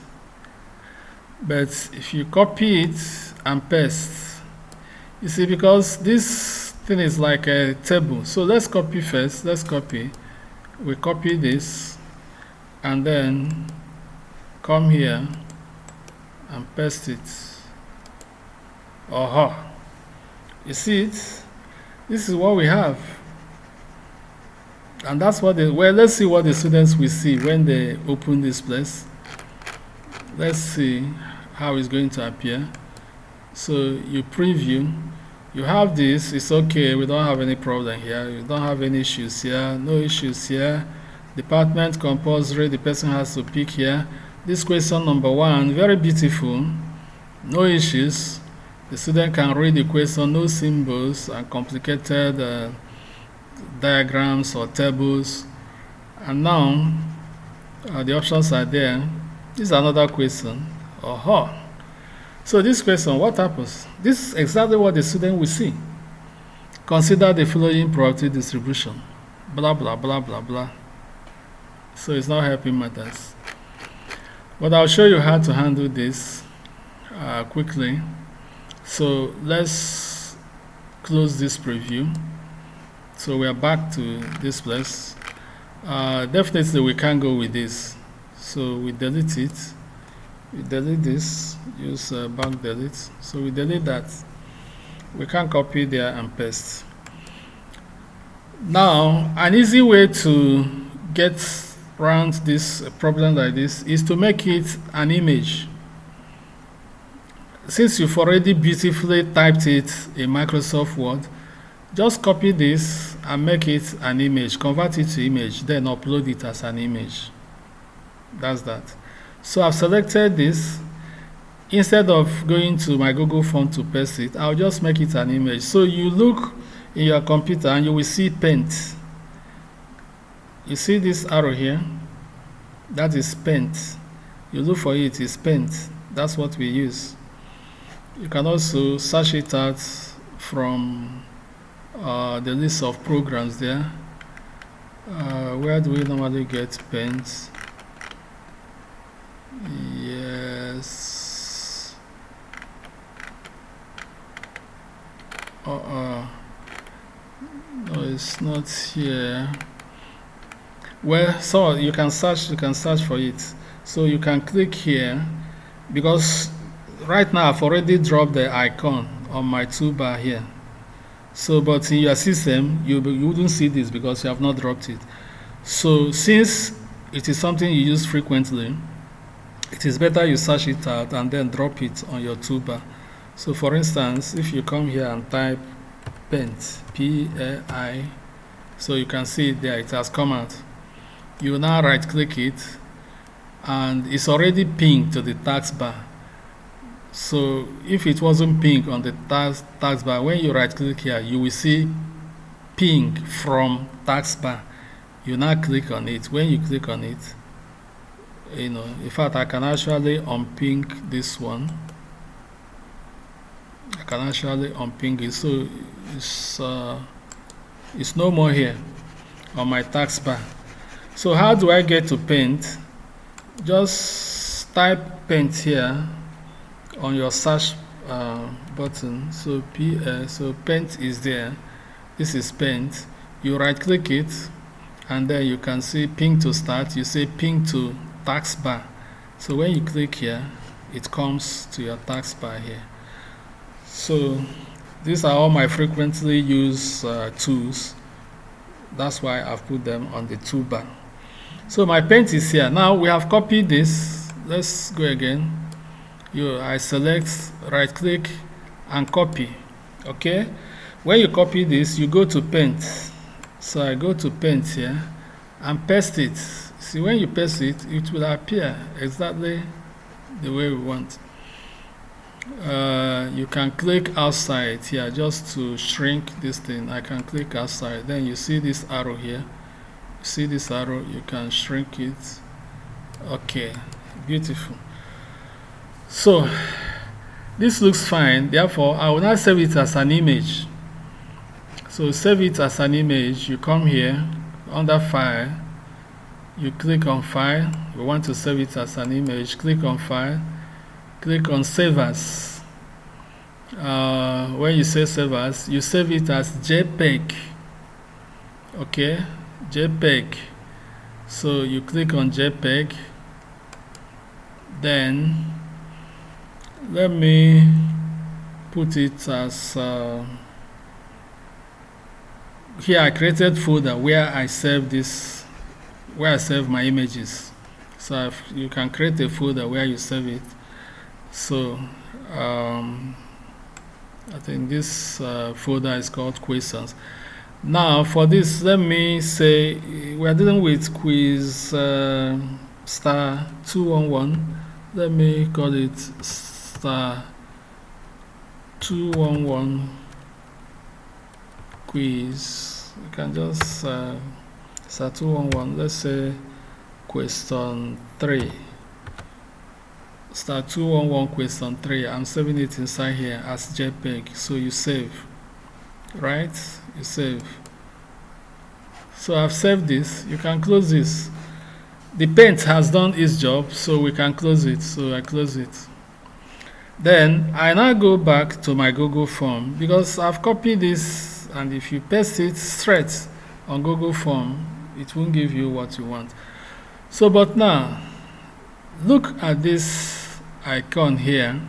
but if you copy it and paste, you see, because this thing is like a table. So let's copy first. Let's copy. We copy this and then come here and paste it. You see it? This is what we have. And that's what let's see what the students will see when they open this place. Let's see how it's going to appear. So you preview. You have this. It's okay. We don't have any problem here. You don't have any issues here. No issues here. Department compulsory. The person has to pick here. This question number 1, very beautiful. No issues. The student can read the question. No symbols and complicated diagrams or tables. And now the options are there. This is another question. So this question, what happens? This is exactly what the student will see. Consider the following probability distribution. Blah, blah, blah, blah, blah. So it's not helping matters. But I'll show you how to handle this quickly. So let's close this preview. So we are back to this place. Definitely we can't go with this. So we delete it. We delete this. Use back delete. So we delete that. We can copy there and paste. Now, an easy way to get around this problem like this is to make it an image. Since you've already beautifully typed it in Microsoft Word, just copy this and make it an image, convert it to image, then upload it as an image. That's that. So I've selected this. Instead of going to my Google form to paste it, I'll just make it an image. So you look in your computer and you will see paint. You see this arrow here? That is paint. You look for it, it's paint. That's what we use. You can also search it out from the list of programs there. Where do we normally get paint? Yes. No, it's not here. Well, so you can search for it. So you can click here, because right now I've already dropped the icon on my toolbar here. So, but in your system, you wouldn't see this because you have not dropped it. So, since it is something you use frequently, it is better you search it out and then drop it on your toolbar. So, for instance, if you come here and type paint, P-A-I, so you can see it there, it has come out. You now right click it, and it's already pinged to the taskbar. So if it wasn't ping on the taskbar, when you right click here, you will see ping from taskbar. You now click on it. When you click on it, in fact, I can actually unping this one. I can actually unping it. So it's no more here on my taskbar. So how do I get to paint? Just type paint here on your search button. So so paint is there. This is paint. You right click it, and then you can see ping to start. You say ping to taskbar. So when you click here, it comes to your taskbar here. So these are all my frequently used tools. That's why I've put them on the toolbar. So my paint is here. Now we have copied this. Let's go again. I select, right click, and copy. Okay, when you copy this, you go to paint. So I go to paint here and paste it. See, when you paste it, it will appear exactly the way we want. You can click outside here just to shrink this thing. I can click outside. Then you see this arrow here. See this arrow, you can shrink it. Okay, beautiful. So this looks fine. Therefore, I will now save it as an image. So save it as an image. You come here under file, you click on file. You want to save it as an image, click on file, click on save as. When you say save as, you save it as JPEG. Okay, JPEG. So you click on JPEG. Then let me put it as here. I created folder where I save this, where I save my images. So you can create a folder where you save it. So I think this folder is called questions. Now for this, let me say we are dealing with quiz star 211. Let me call it star 211 quiz. You can just star 211. Let's say question 3. Star 211 question 3. I'm saving it inside here as JPEG. So you save, right? You save. So I've saved this. You can close this. The paint has done its job, so we can close it. So I close it. Then I now go back to my Google form, because I've copied this, and if you paste it straight on Google form, it won't give you what you want. So but now look at this icon here.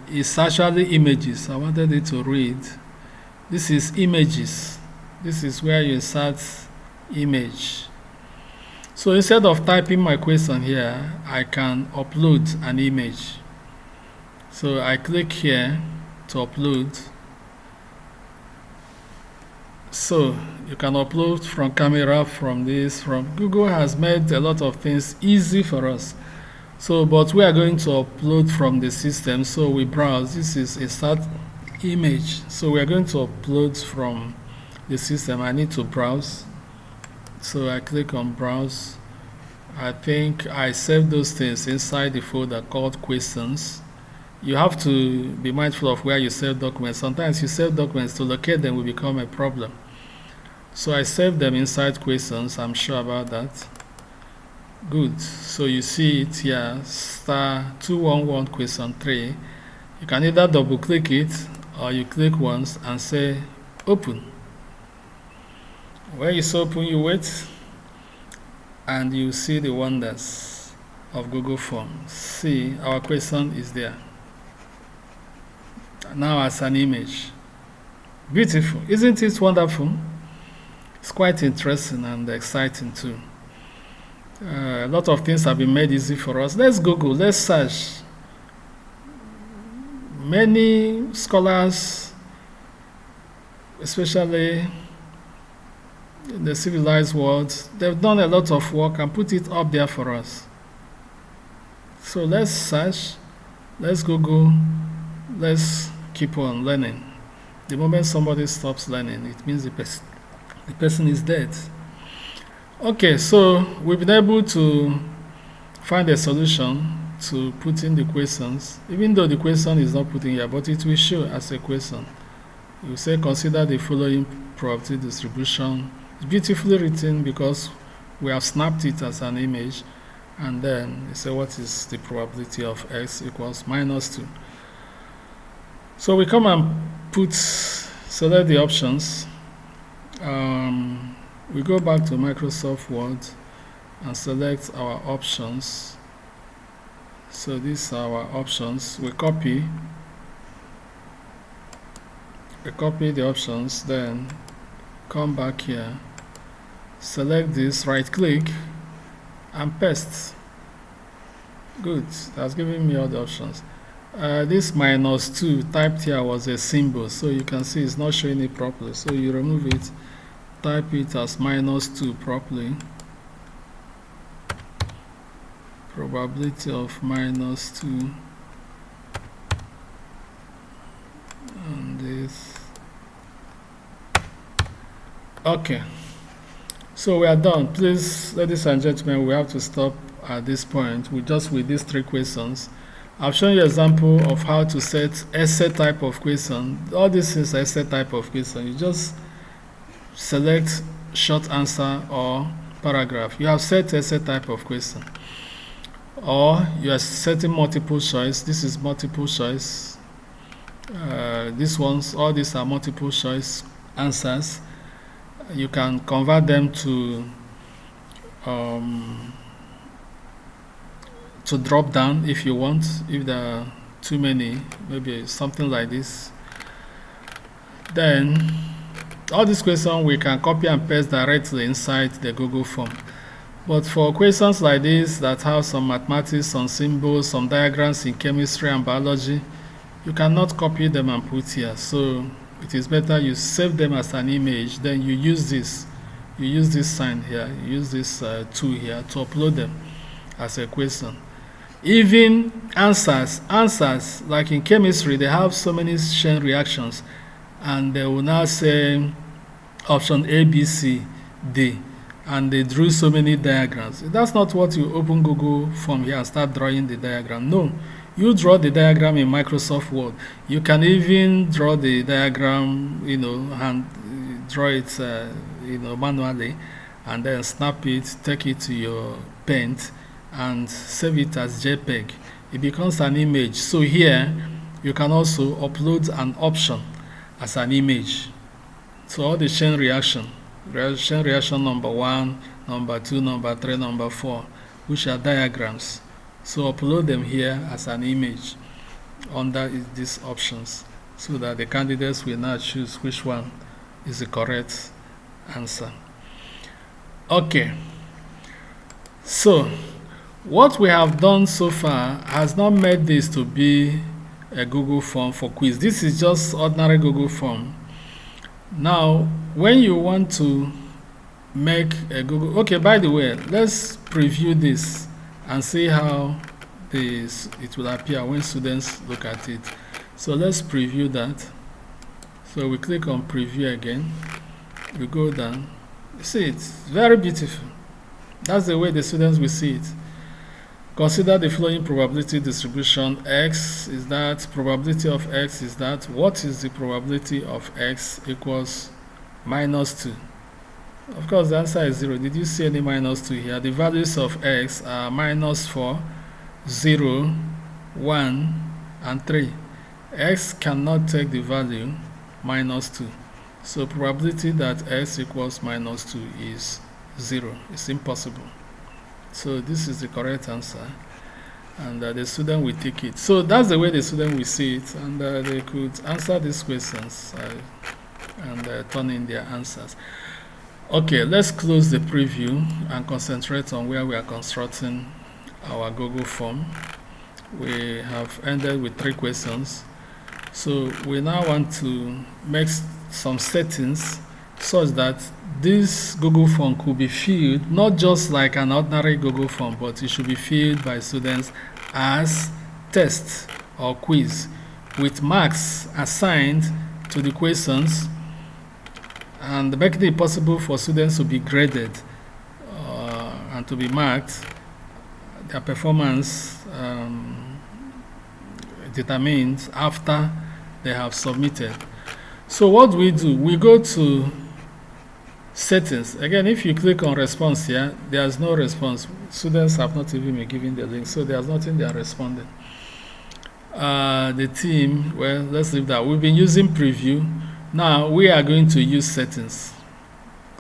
It's actually images. I wanted it to read. This is images. This is where you insert image. So instead of typing my question here, I can upload an image. So I click here to upload. So you can upload from camera, from this, from Google has made a lot of things easy for us. So, but we are going to upload from the system. So we browse. This is a start image. So we are going to upload from the system. I need to browse. So I click on browse. I think I saved those things inside the folder called questions. You have to be mindful of where you save documents. Sometimes you save documents, to locate them will become a problem. So I saved them inside questions. I'm sure about that. Good. So you see it here, star 211 question 3. You can either double click it, or you click once and say open. When it's open, you wait. and you see the wonders of Google Forms. See, our question is there now as an image. Beautiful. Isn't it wonderful? It's quite interesting and exciting too. A lot of things have been made easy for us. Let's Google, let's search. Many scholars, especially in the civilized world, they've done a lot of work and put it up there for us. So let's search, let's Google, let's keep on learning. The moment somebody stops learning, it means the person is dead. Okay, so we've been able to find a solution to put in the questions, even though the question is not put in here, but it will show as a question. You say consider the following probability distribution. It's beautifully written because we have snapped it as an image, and then you say what is the probability of x equals -2. So we come and select the options. We go back to Microsoft Word and select our options. So these are our options. We copy the options, then come back here, select this, right click and paste. Good, that's giving me all the options. This -2 typed here was a symbol, so you can see it's not showing it properly, so you remove it, type it as -2 properly. Probability of -2 and this. Okay, so we are done. Please, ladies and gentlemen, we have to stop at this point with these 3 questions. I've shown you an example of how to set essay type of question. All this is essay type of question. You just select short answer or paragraph. You have set essay type of question. Or you are setting multiple choice. This is multiple choice. All these are multiple choice answers. You can convert them to drop down if you want, if there are too many, maybe something like this. Then all these questions we can copy and paste directly inside the Google form. But for questions like this that have some mathematics, some symbols, some diagrams in chemistry and biology, you cannot copy them and put here. So it is better you save them as an image, then you use this sign here, you use this tool here to upload them as a question. Even answers like in chemistry, they have so many chain reactions, and they will now say option A, B, C, D, and they drew so many diagrams. That's not what you open Google form here and start drawing the diagram. No, you draw the diagram in Microsoft Word. You can even draw the diagram, and draw it, manually, and then snap it, take it to your Paint, and save it as JPEG. It becomes an image. So here you can also upload an option as an image. So all the chain reaction number 1, number 2, number 3, number 4, which are diagrams. So upload them here as an image under these options, so that the candidates will now choose which one is the correct answer. Okay, so what we have done so far has not made this to be a Google form for quiz. This is just ordinary Google form. Now, when you want to make a Google... Okay, by the way, let's preview this and see how it will appear when students look at it. So let's preview that. So we click on preview again. We go down. You see, it's very beautiful. That's the way the students will see it. Consider the following probability distribution. X is that, probability of X is that. What is the probability of X equals -2? Of course, the answer is 0. Did you see any -2 here? The values of X are -4, 0, 1, and 3. X cannot take the value -2. So probability that X equals -2 is 0. It's impossible. So this is the correct answer, and the student will take it. So that's the way the student will see it, and they could answer these questions and turn in their answers. Okay, let's close the preview and concentrate on where we are constructing our Google form. We have ended with 3 questions. So we now want to make some settings such that this Google form could be filled not just like an ordinary Google form, but it should be filled by students as test or quiz with marks assigned to the questions, and making it possible for students to be graded and to be marked, their performance determined after they have submitted. So what we do, we go to settings. Again, if you click on response here, there's no response. Students have not even been given the link, so there's nothing they are responding. The team, well, let's leave that. We've been using preview. Now we are going to use settings.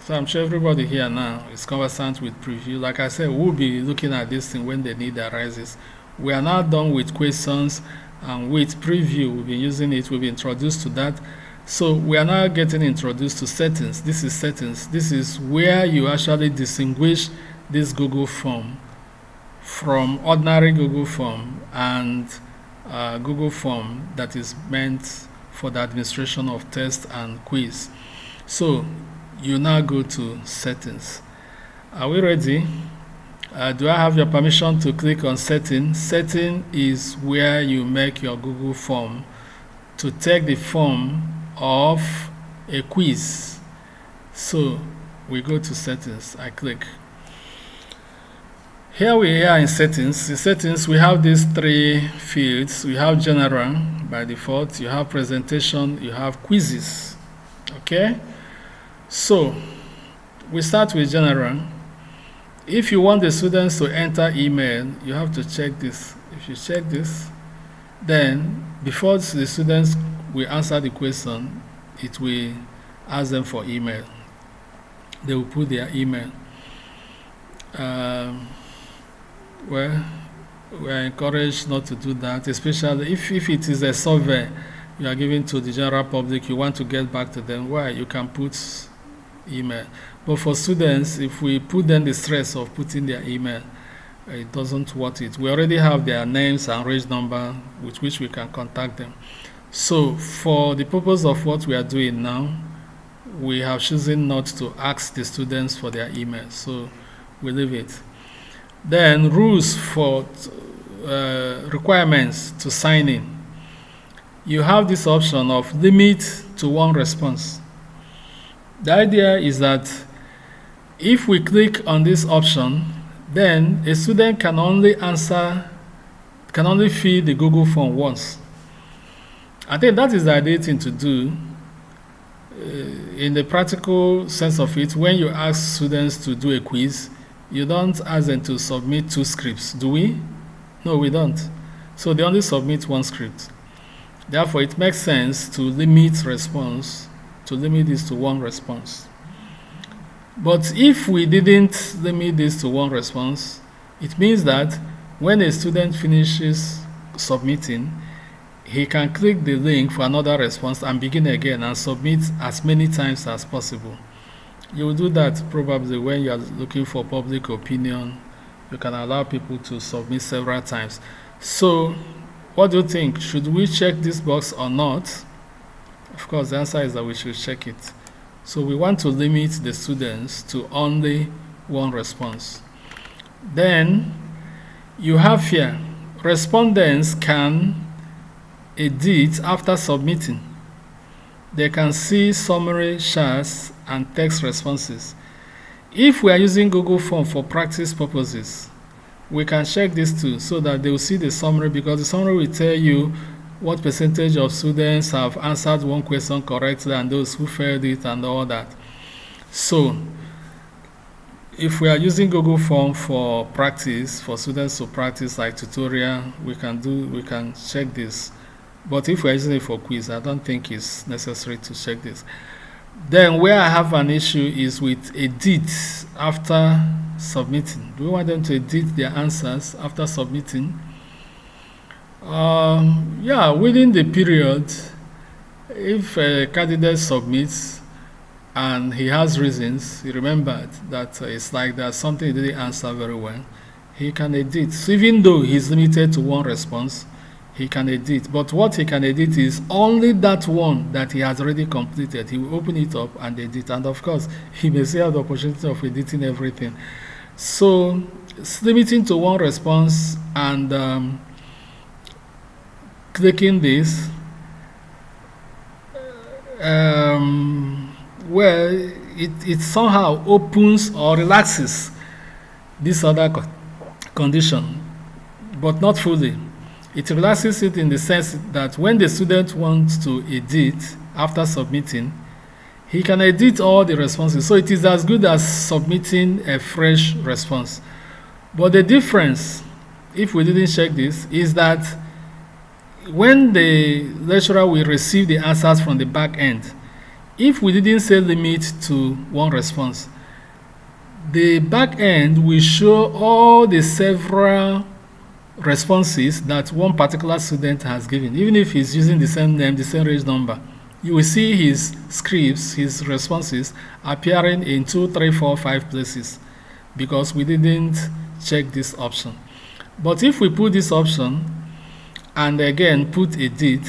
So I'm sure everybody here now is conversant with preview. Like I said, we'll be looking at this thing when the need arises. We are now done with questions, and with preview, we've been using it, we've been introduced to that. So we are now getting introduced to settings. This is settings. This is where you actually distinguish this Google form from ordinary Google form and Google form that is meant for the administration of test and quiz. So you now go to settings. Are we ready? Do I have your permission to click on setting? Setting is where you make your Google form to take the form of a quiz. So we go to settings. I click. Here we are in settings. In settings, we have these 3 fields. We have general by default. You have presentation. You have quizzes. Okay? So we start with general. If you want the students to enter email, you have to check this. If you check this, then before the students will answer the question, it will ask them for email. They will put their email. Well, we are encouraged not to do that, especially if it is a survey you are giving to the general public, you want to get back to them. Why? You can put email. But for students, if we put them the stress of putting their email, it doesn't worth it. We already have their names and range number with which we can contact them. So for the purpose of what we are doing now, we have chosen not to ask the students for their email. So we leave it. Then rules for requirements to sign in. You have this option of limit to 1 response. The idea is that if we click on this option, then a student can only fill the Google form once. I think that is the ideal thing to do. In the practical sense of it, when you ask students to do a quiz, you don't ask them to submit 2 scripts, do we? No, we don't. So they only submit 1 script. Therefore, it makes sense to limit this to 1 response. But if we didn't limit this to 1 response, it means that when a student finishes submitting, he can click the link for another response and begin again and submit as many times as possible. You will do that probably when you are looking for public opinion. You can allow people to submit several times. So what do you think? Should we check this box or not? Of course, the answer is that we should check it. So we want to limit the students to only 1 response. Then you have here, respondents can edit after submitting. They can see summary charts and text responses. If we are using Google Form for practice purposes, we can check this too so that they will see the summary, because the summary will tell you what percentage of students have answered 1 question correctly and those who failed it and all that. So if we are using Google Form for practice, for students to practice like tutorial, we can check this. But if we are using it for quiz, I don't think it's necessary to check this. Then where I have an issue is with edit after submitting? Do we want them to edit their answers after submitting? Yeah, within the period, if a candidate submits and he has reasons, he remembered that it's like there's something he didn't answer very well, he can edit. So even though he's limited to one response, he can edit. But what he can edit is only that one that he has already completed. He will open it up and edit. And of course, he may still have the opportunity of editing everything. So it's limiting to one response and clicking this, well, it somehow opens or relaxes this other condition, but not fully. It relaxes it in the sense that when the student wants to edit after submitting, he can edit all the responses. So it is as good as submitting a fresh response. But the difference, if we didn't check this, is that when the lecturer will receive the answers from the back end, if we didn't say limit to one response, the back end will show all the several responses that one particular student has given, even if he's using the same name, the same range number. You will see his scripts, his responses appearing in 2, 3, 4, 5 places because we didn't check this option. But if we put this option and again put edit,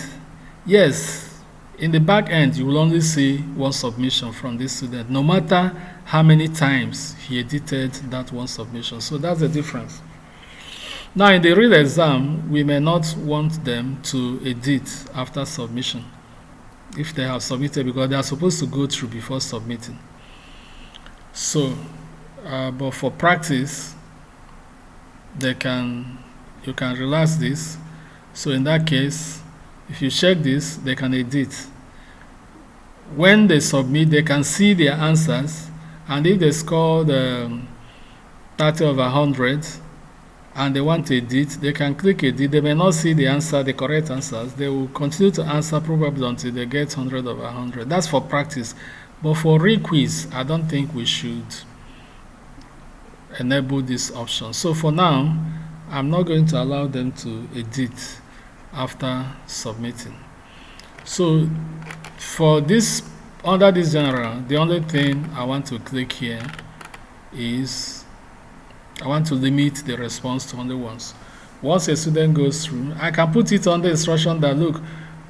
yes, in the back end you will only see one submission from this student, no matter how many times he edited that one submission. So that's the difference. Now in the real exam, we may not want them to edit after submission if they have submitted, because they are supposed to go through before submitting. So, but for practice, you can relax this. So in that case, if you check this, they can edit. When they submit, they can see their answers, and if they score the 30 over 100 and they want to edit, they can click edit. They may not see the answer, the correct answers. They will continue to answer probably until they get 100 over 100. That's for practice. But for real quiz, I don't think we should enable this option. So for now, I'm not going to allow them to edit after submitting. So for this, under this general, the only thing I want to click here is I want to limit the response to only once. Once a student goes through, I can put it on the instruction that, look,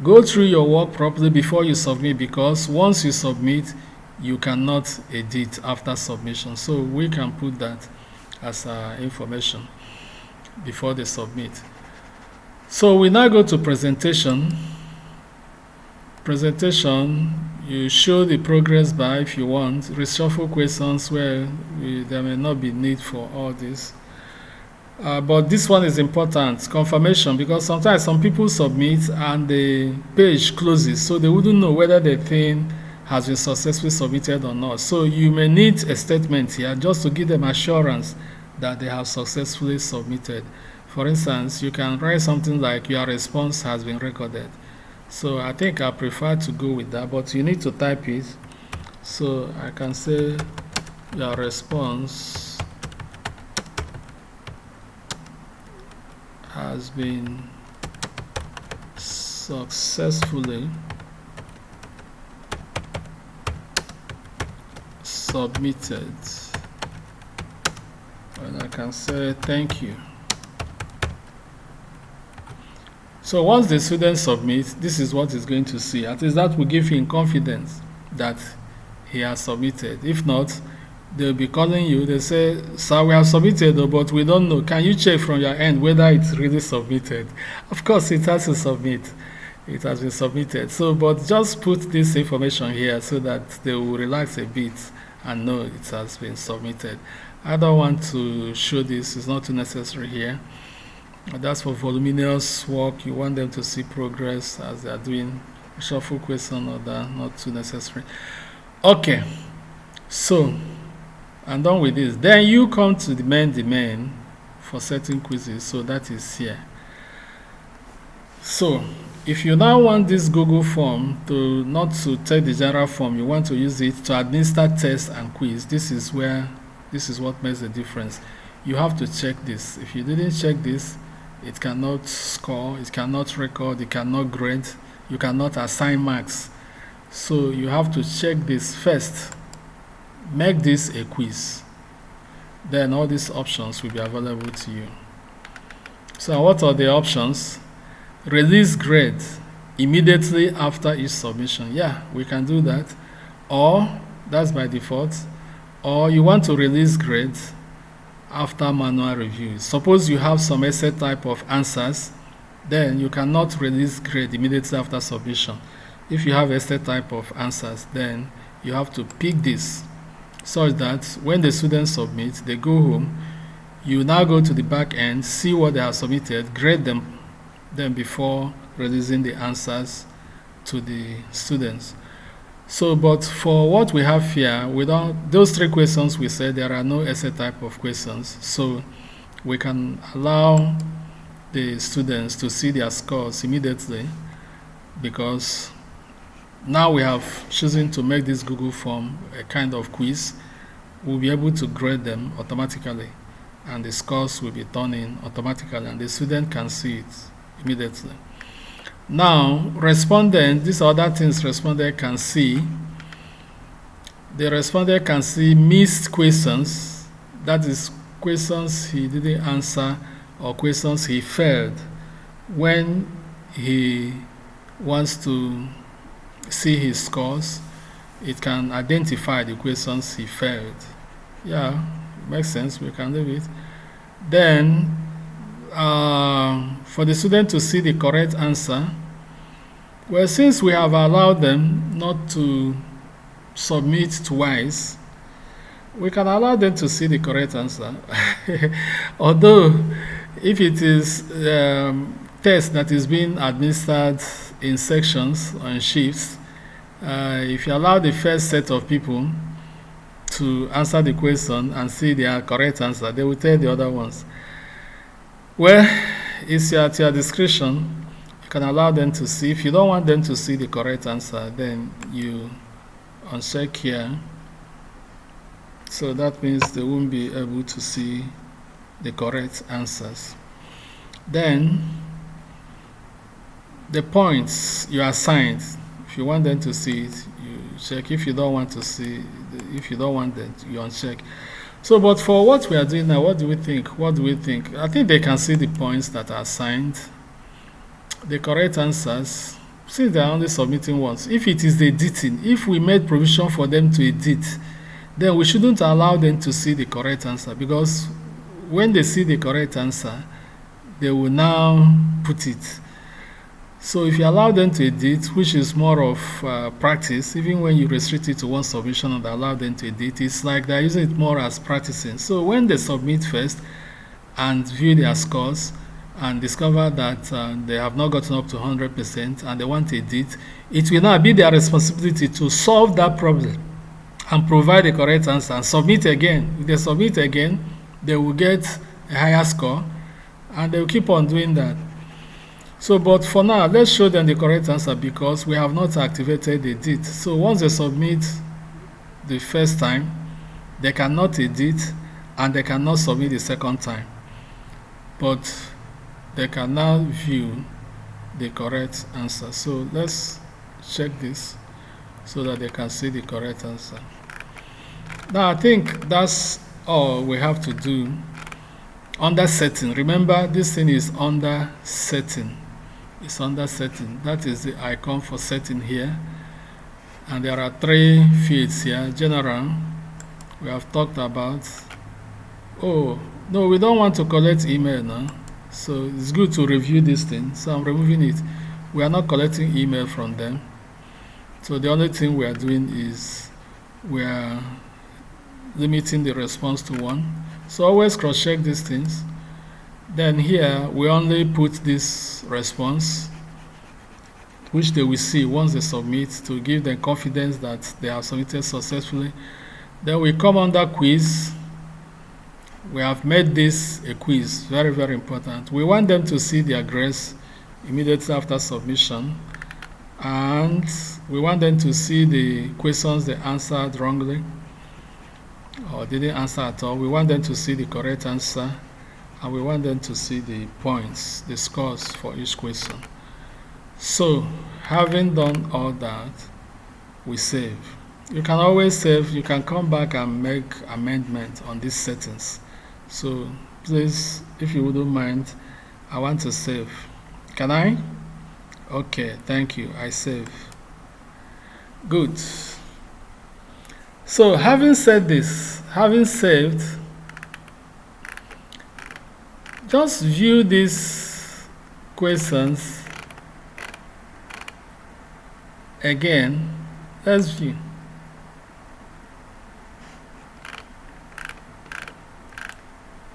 go through your work properly before you submit, because once you submit, you cannot edit after submission. So we can put that as information before they submit. So we now go to presentation. Presentation, you show the progress bar if you want. Reshuffle questions where there may not be need for all this. But this one is important, confirmation, because sometimes some people submit and the page closes, so they wouldn't know whether the thing has been successfully submitted or not. So you may need a statement here just to give them assurance that they have successfully submitted. For instance, you can write something like, your response has been recorded. So I think I prefer to go with that, but you need to type it. So I can say your response has been successfully submitted. And I can say thank you. So once the student submits, this is what he's going to see. At least that will give him confidence that he has submitted. If not, they'll be calling you. They say, sir, we have submitted, but we don't know. Can you check from your end whether it's really submitted? Of course, it has to submit. It has been submitted. So, but just put this information here so that they will relax a bit and know it has been submitted. I don't want to show this. It's not too necessary here. That's for voluminous work. You want them to see progress as they are doing shuffle question or that, not too necessary. Okay, so I'm done with this. Then you come to the main domain for certain quizzes. So that is here. So if you now want this Google form to not to take the general form, you want to use it to administer tests and quiz. This is where This is what makes the difference. You have to check this. If you didn't check this, it cannot score, it cannot record, it cannot grade, you cannot assign marks. So you have to check this first. Make this a quiz. Then all these options will be available to you. So what are the options? Release grade immediately after each submission. Yeah, we can do that. Or, that's by default. Or you want to release grade after manual review. Suppose you have some essay type of answers, then you cannot release grade immediately after submission. If you have essay type of answers, then you have to pick this such that when the students submit, they go home, you now go to the back end, see what they have submitted, grade them, then before releasing the answers to the students. So, but for what we have here, without those 3 questions, we said there are no essay type of questions. So we can allow the students to see their scores immediately, because now we have chosen to make this Google form a kind of quiz. We'll be able to grade them automatically, and the scores will be turned in automatically, and the student can see it immediately. Now, respondent, these other things respondent can see. The respondent can see missed questions, that is, questions he didn't answer or questions he failed. When he wants to see his scores, it can identify the questions he failed. Yeah, makes sense, we can leave it. Then, for the student to see the correct answer, well, since we have allowed them not to submit twice, we can allow them to see the correct answer. Although, if it is test that is being administered in sections or in shifts, if you allow the first set of people to answer the question and see their correct answer, they will tell the other ones. Well, it's at your discretion. You can allow them to see. If you don't want them to see the correct answer, then you uncheck here. So that means they won't be able to see the correct answers. Then, the points you assigned, if you want them to see it, you check. If you don't want to see, if you don't want them, you uncheck. So, but for what we are doing now, what do we think? What do we think? I think they can see the points that are assigned, the correct answers, since they are only submitting once. If it is editing, if we made provision for them to edit, then we shouldn't allow them to see the correct answer, because when they see the correct answer, they will now put it. So if you allow them to edit, which is more of practice, even when you restrict it to one submission and allow them to edit, it's like they're using it more as practicing. So when they submit first and view their scores and discover that they have not gotten up to 100% and they want to edit, it will now be their responsibility to solve that problem and provide the correct answer and submit again. If they submit again, they will get a higher score, and they will keep on doing that. So, but for now, let's show them the correct answer, because we have not activated the edit. So once they submit the first time, they cannot edit and they cannot submit the second time. But they can now view the correct answer. So let's check this so that they can see the correct answer. Now I think that's all we have to do. Under setting, remember this thing is under setting. It's under setting. That is the icon for setting here. And there are 3 fields here. General, we have talked about. Oh, no, we don't want to collect email now. So it's good to review this thing. So I'm removing it. We are not collecting email from them. So the only thing we are doing is we are limiting the response to 1. So always cross-check these things. Then here, we only put this response, which they will see once they submit, to give them confidence that they have submitted successfully. Then we come under quiz. We have made this a quiz, very, very important. We want them to see their grades immediately after submission. And we want them to see the questions they answered wrongly. or didn't answer at all. We want them to see the correct answer, and we want them to see the points, the scores for each question. So, having done all that, we save. You can always save. You can come back and make amendment on these settings. So, please, if you wouldn't mind, I want to save. Can I? Okay, thank you. I save. Good. So, having said this, having saved, just view these questions again. Let's view.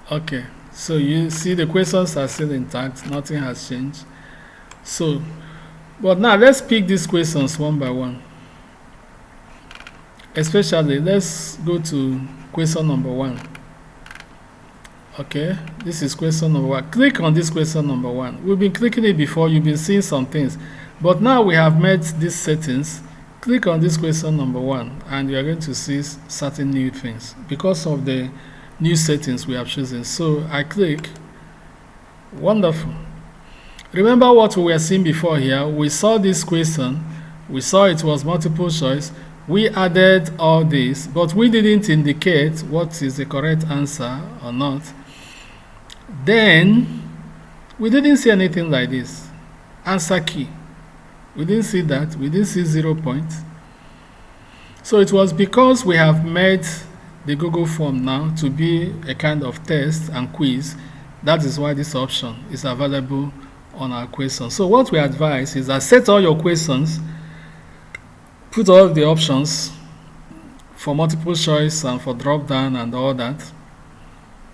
Okay, so you see the questions are still intact, nothing has changed. So, but now let's pick these questions one by one. Especially, let's go to question number 1. Okay, this is question number 1. Click on this question number 1. We've been clicking it before, you've been seeing some things. But now we have met these settings. Click on this question number 1 and you are going to see certain new things because of the new settings we have chosen. So I click. Wonderful. Remember what we were seeing before here? We saw this question. We saw it was multiple choice. We added all this, but we didn't indicate what is the correct answer or not. Then we didn't see anything like this. Answer key. We didn't see that. We didn't see 0 points. So it was because we have made the Google form now to be a kind of test and quiz. That is why this option is available on our questions. So what we advise is that set all your questions, put all the options for multiple choice and for drop down and all that.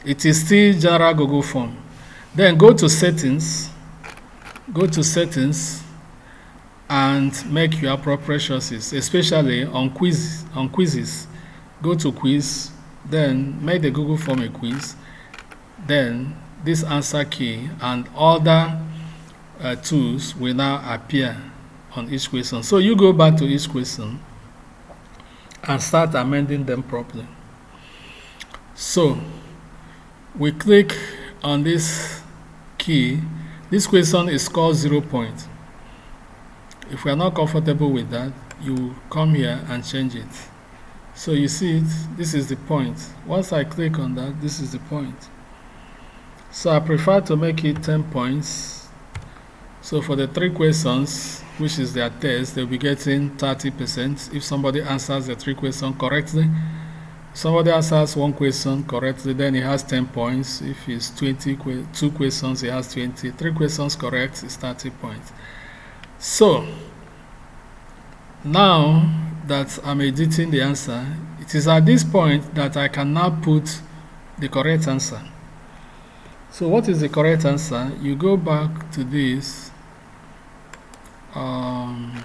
It is still general Google form. Then go to settings, and make your appropriate choices, especially on quizzes. Go to quiz, then make the Google form a quiz. Then this answer key and other tools will now appear on each question. So you go back to each question and start amending them properly. So we click on this key. This question is called 0 point. If we are not comfortable with that, you come here and change it. So you see it, this is the point. Once I click on that, this is the point. So I prefer to make it 10 points. So for the 3 questions, which is their test, they'll be getting 30%. If somebody answers the 3 questions correctly, somebody answers 1 question correctly, then he has 10 points. If it's 2 questions, he has 20. 3 questions correct is 30 points. So now that I'm editing the answer, it is at this point that I can now put the correct answer. So what is the correct answer? You go back to this. I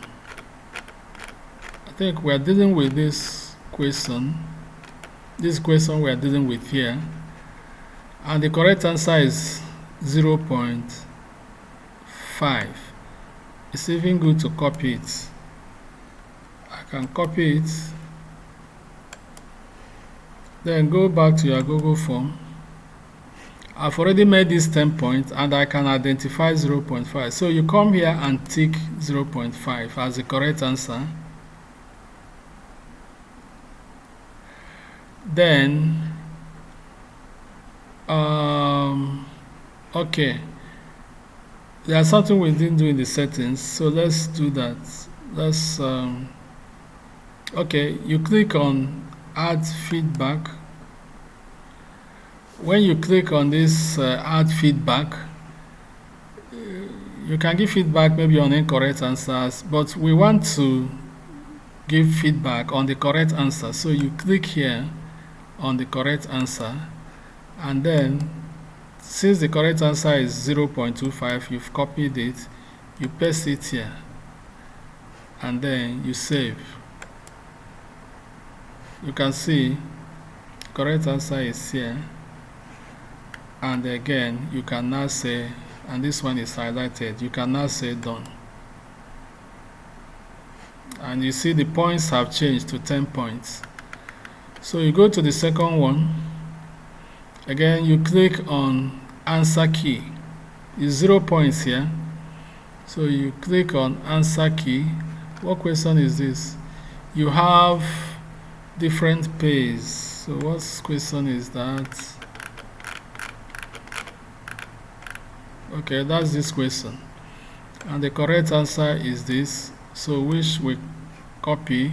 think we are dealing with this question. This question we are dealing with here. And the correct answer is 0.5. It's even good to copy it. I can copy it. Then go back to your Google form. I've already made this 10 points and I can identify 0.5. So you come here and tick 0.5 as the correct answer. Then, okay. There's something we didn't do in the settings, so let's do that. Let's, okay, you click on add feedback. When you click on this add feedback, you can give feedback maybe on incorrect answers, but we want to give feedback on the correct answer. So you click here on the correct answer, and then since the correct answer is 0.25, you've copied it, you paste it here, and then you save. You can see correct answer is here, and again you can now say, and this one is highlighted, you can now say done. And you see the points have changed to 10 points. So you go to the second one. Again, you click on answer key. It's 0 points here. So you click on answer key. What question is this? You have different pays. So what question is that? Okay, that's this question. And the correct answer is this. So which we copy.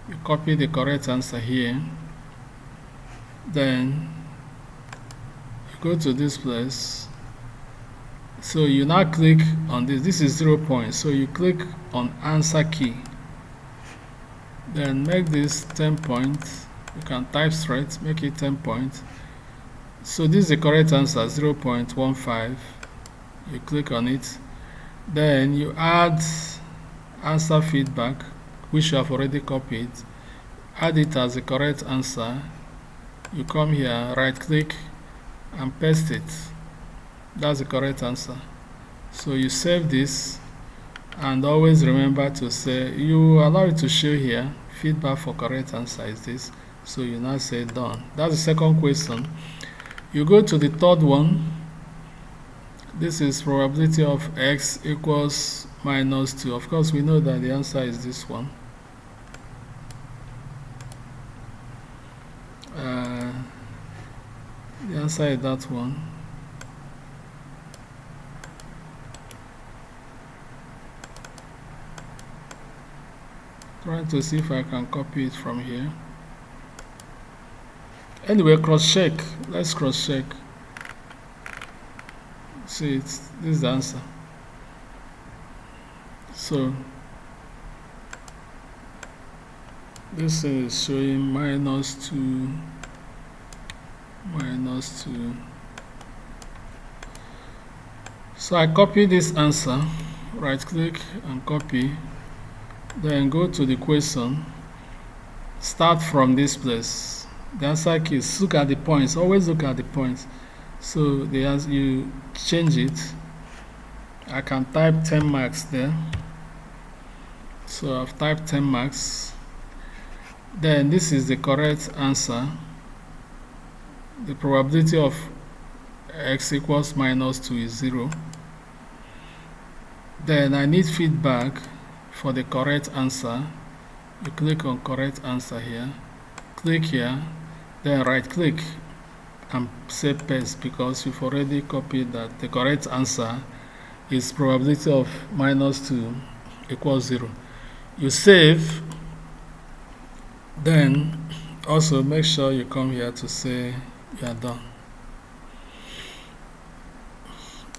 You copy the correct answer here. Then you go to this place. So you now click on this. This is 0 points. So you click on answer key. Then make this 10 points. You can type straight, make it 10 points. So this is the correct answer, 0.15. You click on it. Then you add answer feedback, which you have already copied. Add it as the correct answer. You come here, right click and paste it. That's the correct answer. So you save this, and always remember to say, you allow it to show here, feedback for correct answer is this. So you now say done. That's the second question. You go to the third one. This is probability of x equals minus 2. Of course, we know that the answer is this one. The answer is that one. Trying to see if I can copy it from here. Anyway, cross check. Let's cross check. See, this is the answer. So this is showing minus 2. So I copy this answer, right click and copy, then go to the question, start from this place. The answer key is look at the points, always look at the points. So as you change it, I can type 10 marks there. So I've typed 10 marks. Then this is the correct answer. The probability of x equals minus 2 is 0. Then I need feedback for the correct answer. You click on correct answer here. Click here, then right click and say paste, because you've already copied that. The correct answer is probability of minus 2 equals 0. You save, then also make sure you come here to say you are done.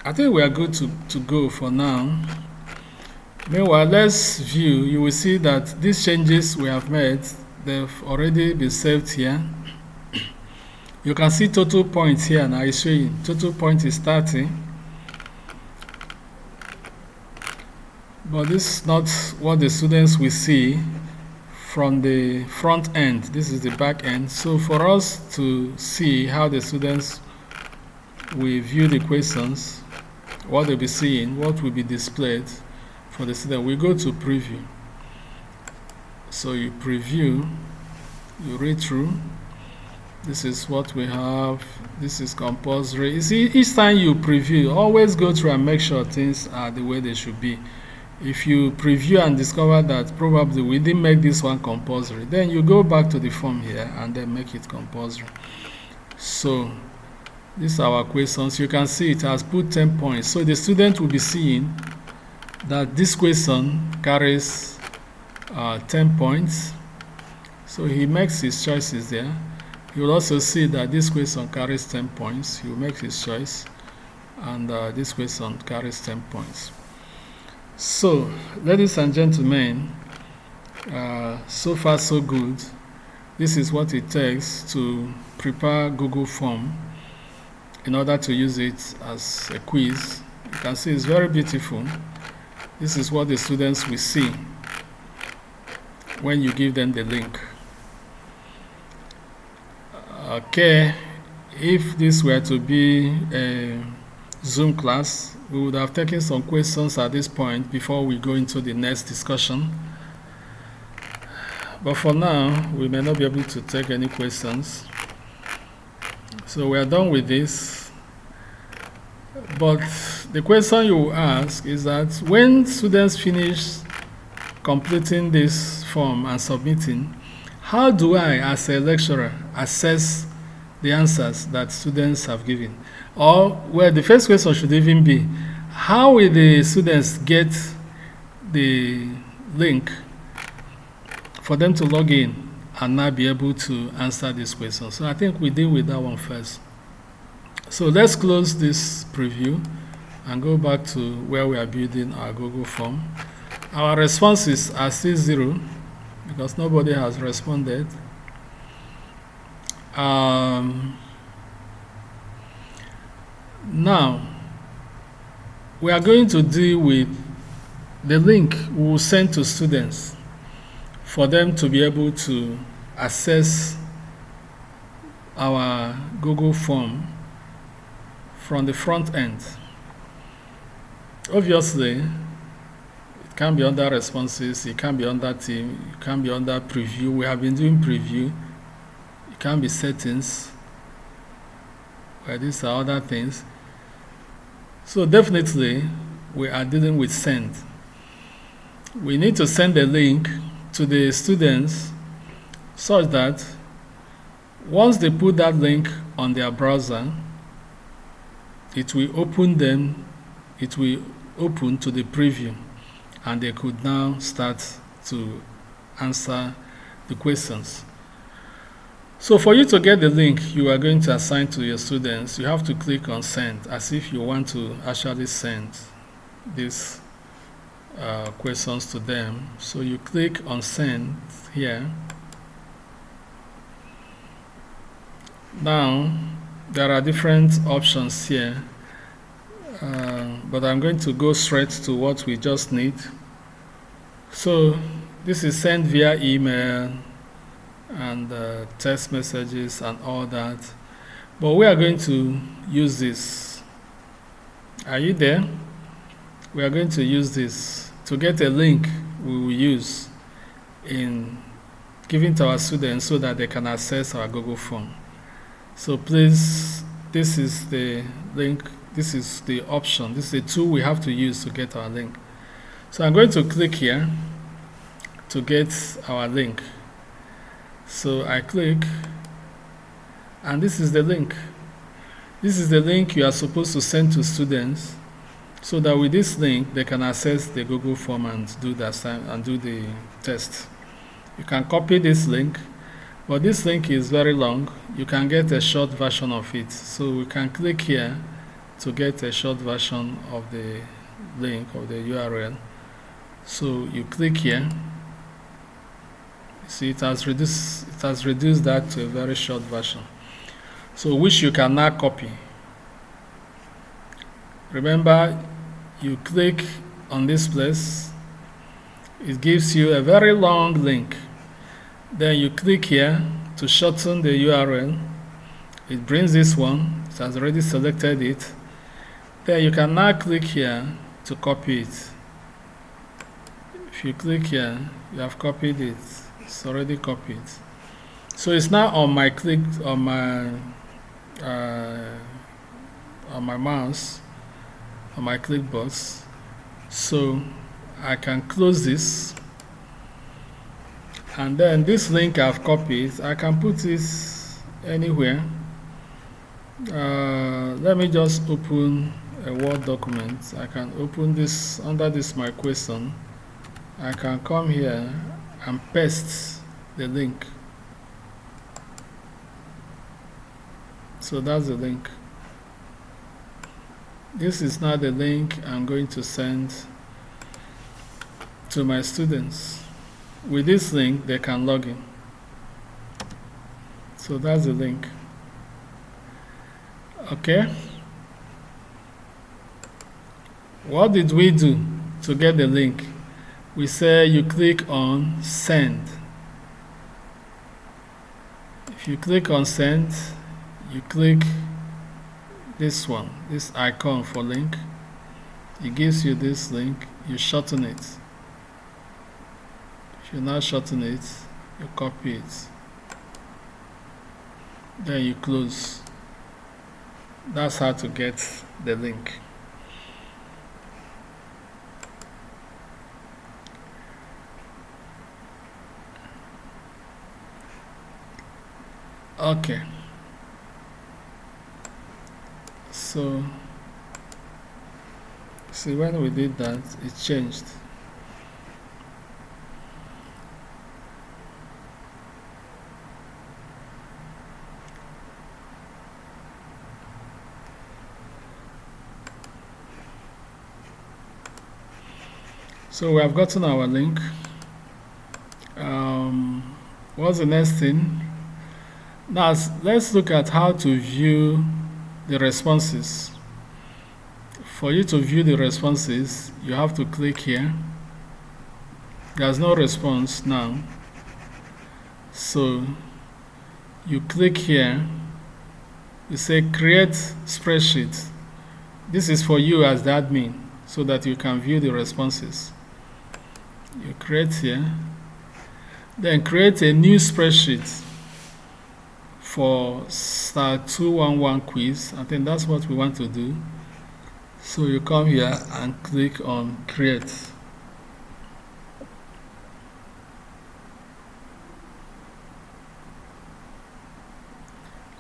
I think we are good to go for now. Meanwhile, let's view. You will see that these changes we have made, they've already been saved here. You can see total points here now. It's showing total point is 30. But this is not what the students will see from the front end. This is the back end. So for us to see how the students will view the questions, what they'll be seeing, what will be displayed for the student, we go to preview. So you preview, you read through. This is what we have. This is compulsory. You see, each time you preview, always go through and make sure things are the way they should be. If you preview and discover that probably we didn't make this one compulsory, then you go back to the form here and then make it compulsory. So these are our questions. You can see it has put 10 points. So the student will be seeing that this question carries 10 points. So he makes his choices there. You will also see that this question carries 10 points. He will make his choice, and this question carries 10 points. So, ladies and gentlemen, so far so good. This is what it takes to prepare Google form in order to use it as a quiz. You can see it's very beautiful. This is what the students will see when you give them the link. Okay, if this were to be a Zoom class, we would have taken some questions at this point before we go into the next discussion. But for now, we may not be able to take any questions. So we are done with this. But the question you will ask is that when students finish completing this form and submitting, how do I, as a lecturer, assess the answers that students have given? Or, well, the first question should even be, how will the students get the link for them to log in and now be able to answer this question? So I think we deal with that one first. So let's close this preview and go back to where we are building our Google form. Our responses are still 0 because nobody has responded. Now, we are going to deal with the link we will send to students for them to be able to access our Google form from the front end. Obviously, it can be under responses, it can be under team, it can be under preview. We have been doing preview. It can be settings, where these are other things. So definitely, we are dealing with send. We need to send a link to the students such that once they put that link on their browser, it will open to the preview, and they could now start to answer the questions. So for you to get the link you are going to assign to your students, you have to click on send, as if you want to actually send these questions to them. So you click on send here. Now there are different options here, but I'm going to go straight to what we just need. So this is send via email and text messages and all that, but we are going to use this. Are you there? We are going to use this to get a link we will use in giving to our students so that they can access our Google form. So please, this is the link, this is the option, this is the tool we have to use to get our link. So I'm going to click here to get our link. So I click, and this is the link. This is the link you are supposed to send to students, so that with this link they can access the Google form and do the test. You can copy this link, but this link is very long. You can get a short version of it. So we can click here to get a short version of the link of the URL. So you click here. See, it has reduced that to a very short version, so which you can now copy. Remember, you click on this place, it gives you a very long link. Then you click here to shorten the URL. It brings this one. It has already selected it. Then you can now click here to copy it. If you click here, you have copied it. It's already copied. So it's now on my mouse, on my clipboard. So I can close this, and then this link I've copied, I can put this anywhere. Let me just open a Word document. I can open this under this my question. I can come here and paste the link. So that's the link. This is now the link I'm going to send to my students. With this link, they can log in. So that's the link. Okay. What did we do to get the link? We say you click on send. If you click on send, you click this one, this icon for link. It gives you this link. You shorten it. If you now shorten it, you copy it, then you close. That's how to get the link. Okay, so see, when we did that, it changed. So we have gotten our link. What's the next thing? Now let's look at how to view the responses. For you to view the responses, you have to click here. There's no response now, so you click here. You say create spreadsheet. This is for you as the admin, so that you can view the responses. You create here, then create a new spreadsheet for *211 quiz. I think that's what we want to do. So you come here and click on create.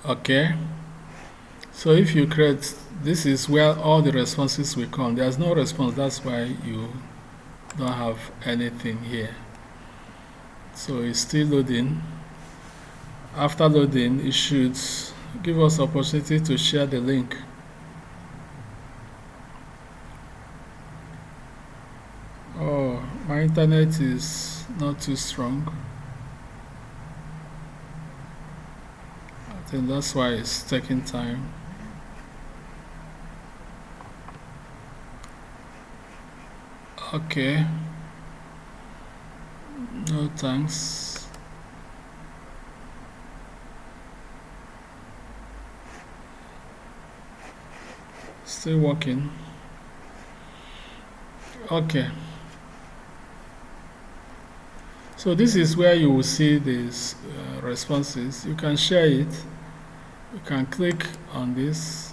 Okay, so if you create, this is where all the responses will come. There's no response, that's why you don't have anything here. So it's still loading. After loading, it should give us opportunity to share the link. Oh, my internet is not too strong. I think that's why it's taking time. Okay. No thanks. Still working. Okay. So this is where you will see these responses. You can share it. You can click on this.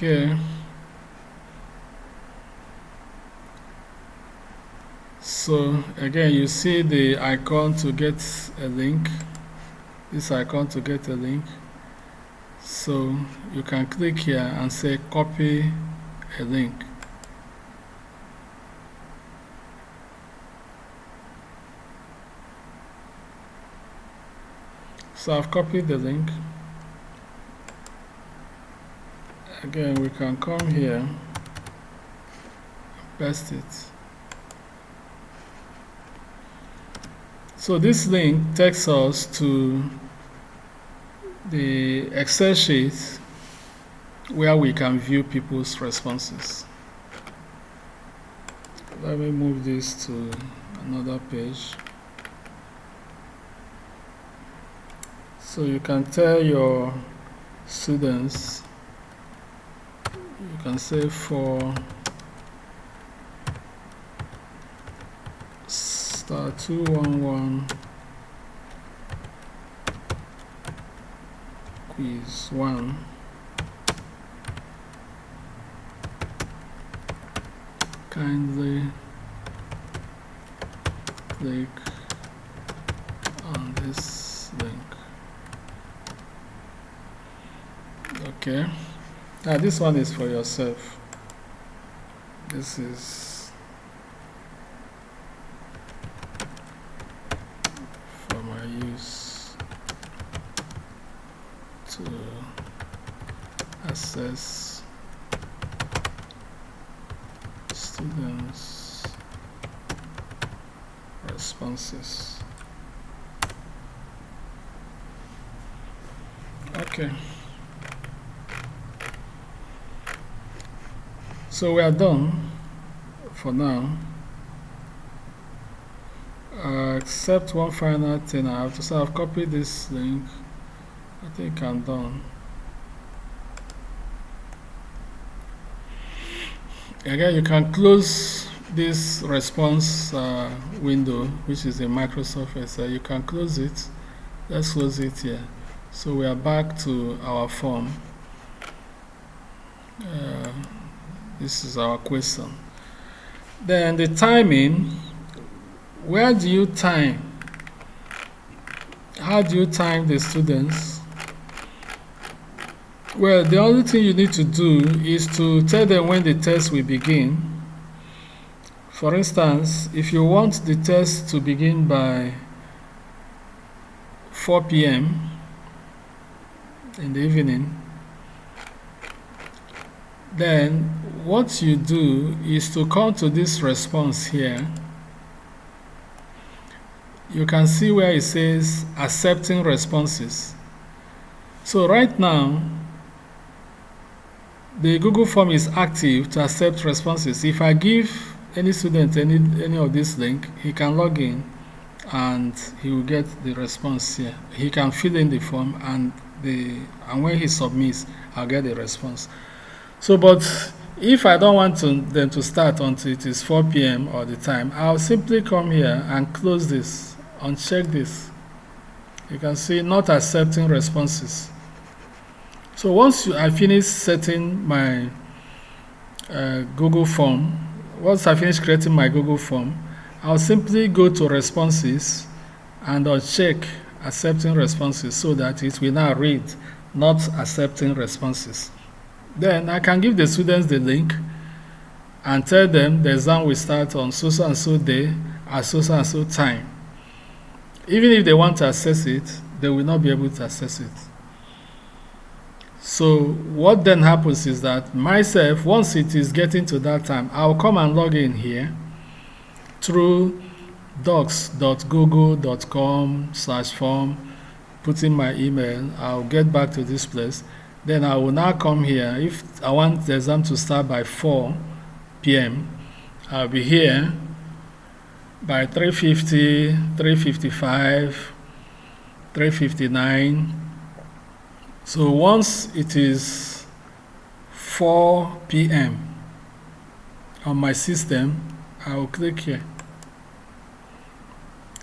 Okay. So again, you see the icon to get a link. This icon to get a link. So you can click here and say copy a link. So I've copied the link. Again, we can come here, paste it. So this link takes us to the Excel sheet where we can view people's responses. Let me move this to another page. So you can tell your students, you can say for *211 quiz 1, kindly click on this link. Okay, now this one is for yourself. This is for my use to assess students' responses. Okay. So we are done for now. Except one final thing I have to say. I've copied this link. I think I'm done. Again, you can close this response window, which is in Microsoft Excel. You can close it. Let's close it here. So we are back to our form. This is our question. Then the timing. Where do you time? How do you time the students? Well, the only thing you need to do is to tell them when the test will begin. For instance, if you want the test to begin by 4 p.m. in the evening, then what you do is to come to this response here. You can see where it says accepting responses. So right now, the Google form is active to accept responses. If I give any student any of this link, he can log in and he will get the response here. He can fill in the form and when he submits, I'll get the response. So, but if I don't want them to start until it is 4 p.m. or the time, I'll simply come here and close this. Uncheck this. You can see not accepting responses. So once I finish setting my Google form, once I finish creating my Google form, I'll simply go to responses and uncheck accepting responses so that it will now read not accepting responses. Then I can give the students the link and tell them the exam will start on so and so day at so and so time. Even if they want to access it, they will not be able to access it. So what then happens is that myself, once it is getting to that time, I'll come and log in here through docs.google.com/form, put in my email. I'll get back to this place. Then I will now come here. If I want the exam to start by 4 p.m., I'll be here by 3:50, 3:55, 3:59. So once it is 4 p.m. on my system, I will click here.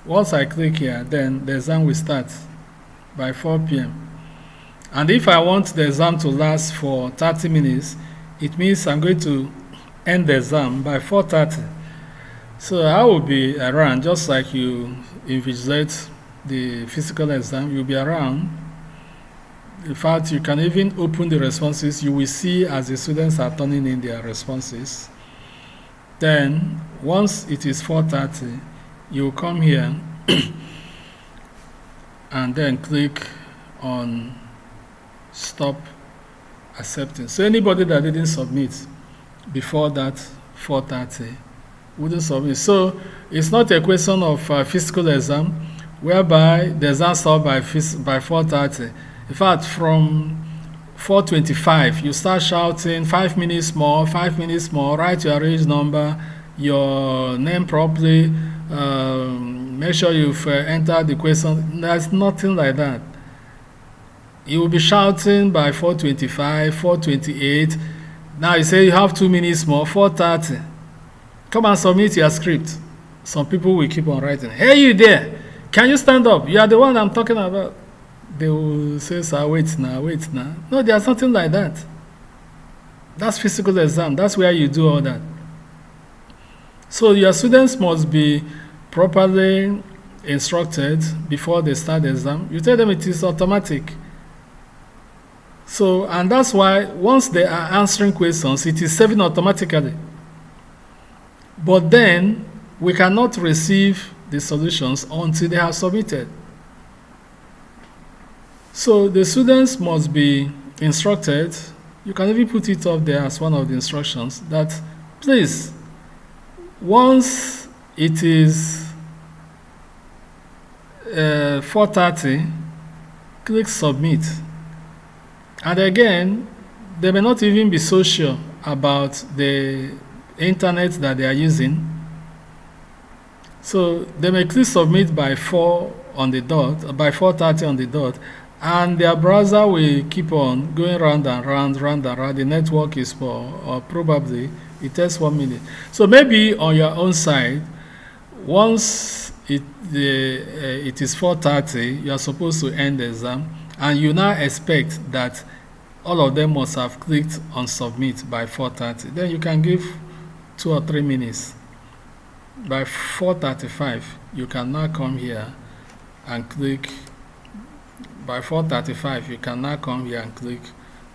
Once I click here, then the exam will start by 4 p.m. And if I want the exam to last for 30 minutes, it means I'm going to end the exam by 4:30. So I will be around, just like you invigilate the physical exam, you'll be around. In fact, you can even open the responses. You will see as the students are turning in their responses. Then, once it is 4:30, you come here and then click on stop accepting. So anybody that didn't submit before that 4:30 wouldn't submit. So it's not a question of physical exam whereby the exam starts by 4:30. In fact, from 4:25, you start shouting 5 minutes more, 5 minutes more, write your age number, your name properly, make sure you've entered the question. There's nothing like that. You will be shouting by 4:25, 4:28. Now you say you have 2 minutes more, 4:30. Come and submit your script. Some people will keep on writing. Hey, you there? Can you stand up? You are the one I'm talking about. They will say, sir, wait now, wait now. No, there's nothing like that. That's physical exam. That's where you do all that. So your students must be properly instructed before they start the exam. You tell them it is automatic. So, and that's why once they are answering questions, it is saving automatically. But then, we cannot receive the solutions until they have submitted. So the students must be instructed. You can even put it up there as one of the instructions that, please, once it is 4:30, click submit. And again, they may not even be so sure about the internet that they are using. So they may click submit by 4 on the dot, by 4:30 on the dot, and their browser will keep on going round and round, round and round. The network is poor, or probably it takes 1 minute. So maybe on your own side, once it is 4:30, you are supposed to end the exam, and you now expect that all of them must have clicked on submit by 4:30. Then you can give 2 or 3 minutes. By 4:35, you can now come here and click. By 4:35, you can now come here and click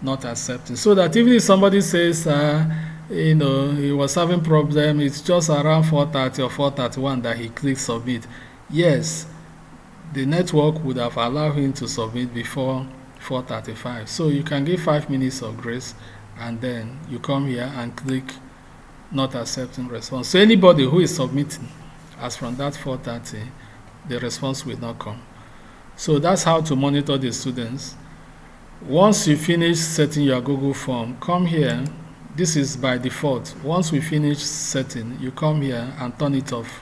not accepting. So that even if somebody says, he was having problem, it's just around 4:30 or 4:31 that he clicks submit. Yes, the network would have allowed him to submit before 4:35. So you can give 5 minutes of grace, and then you come here and click not accepting response. So anybody who is submitting as from that 4:30, the response will not come. So that's how to monitor the students. Once you finish setting your Google form, come here. This is by default. Once we finish setting, you come here and turn it off.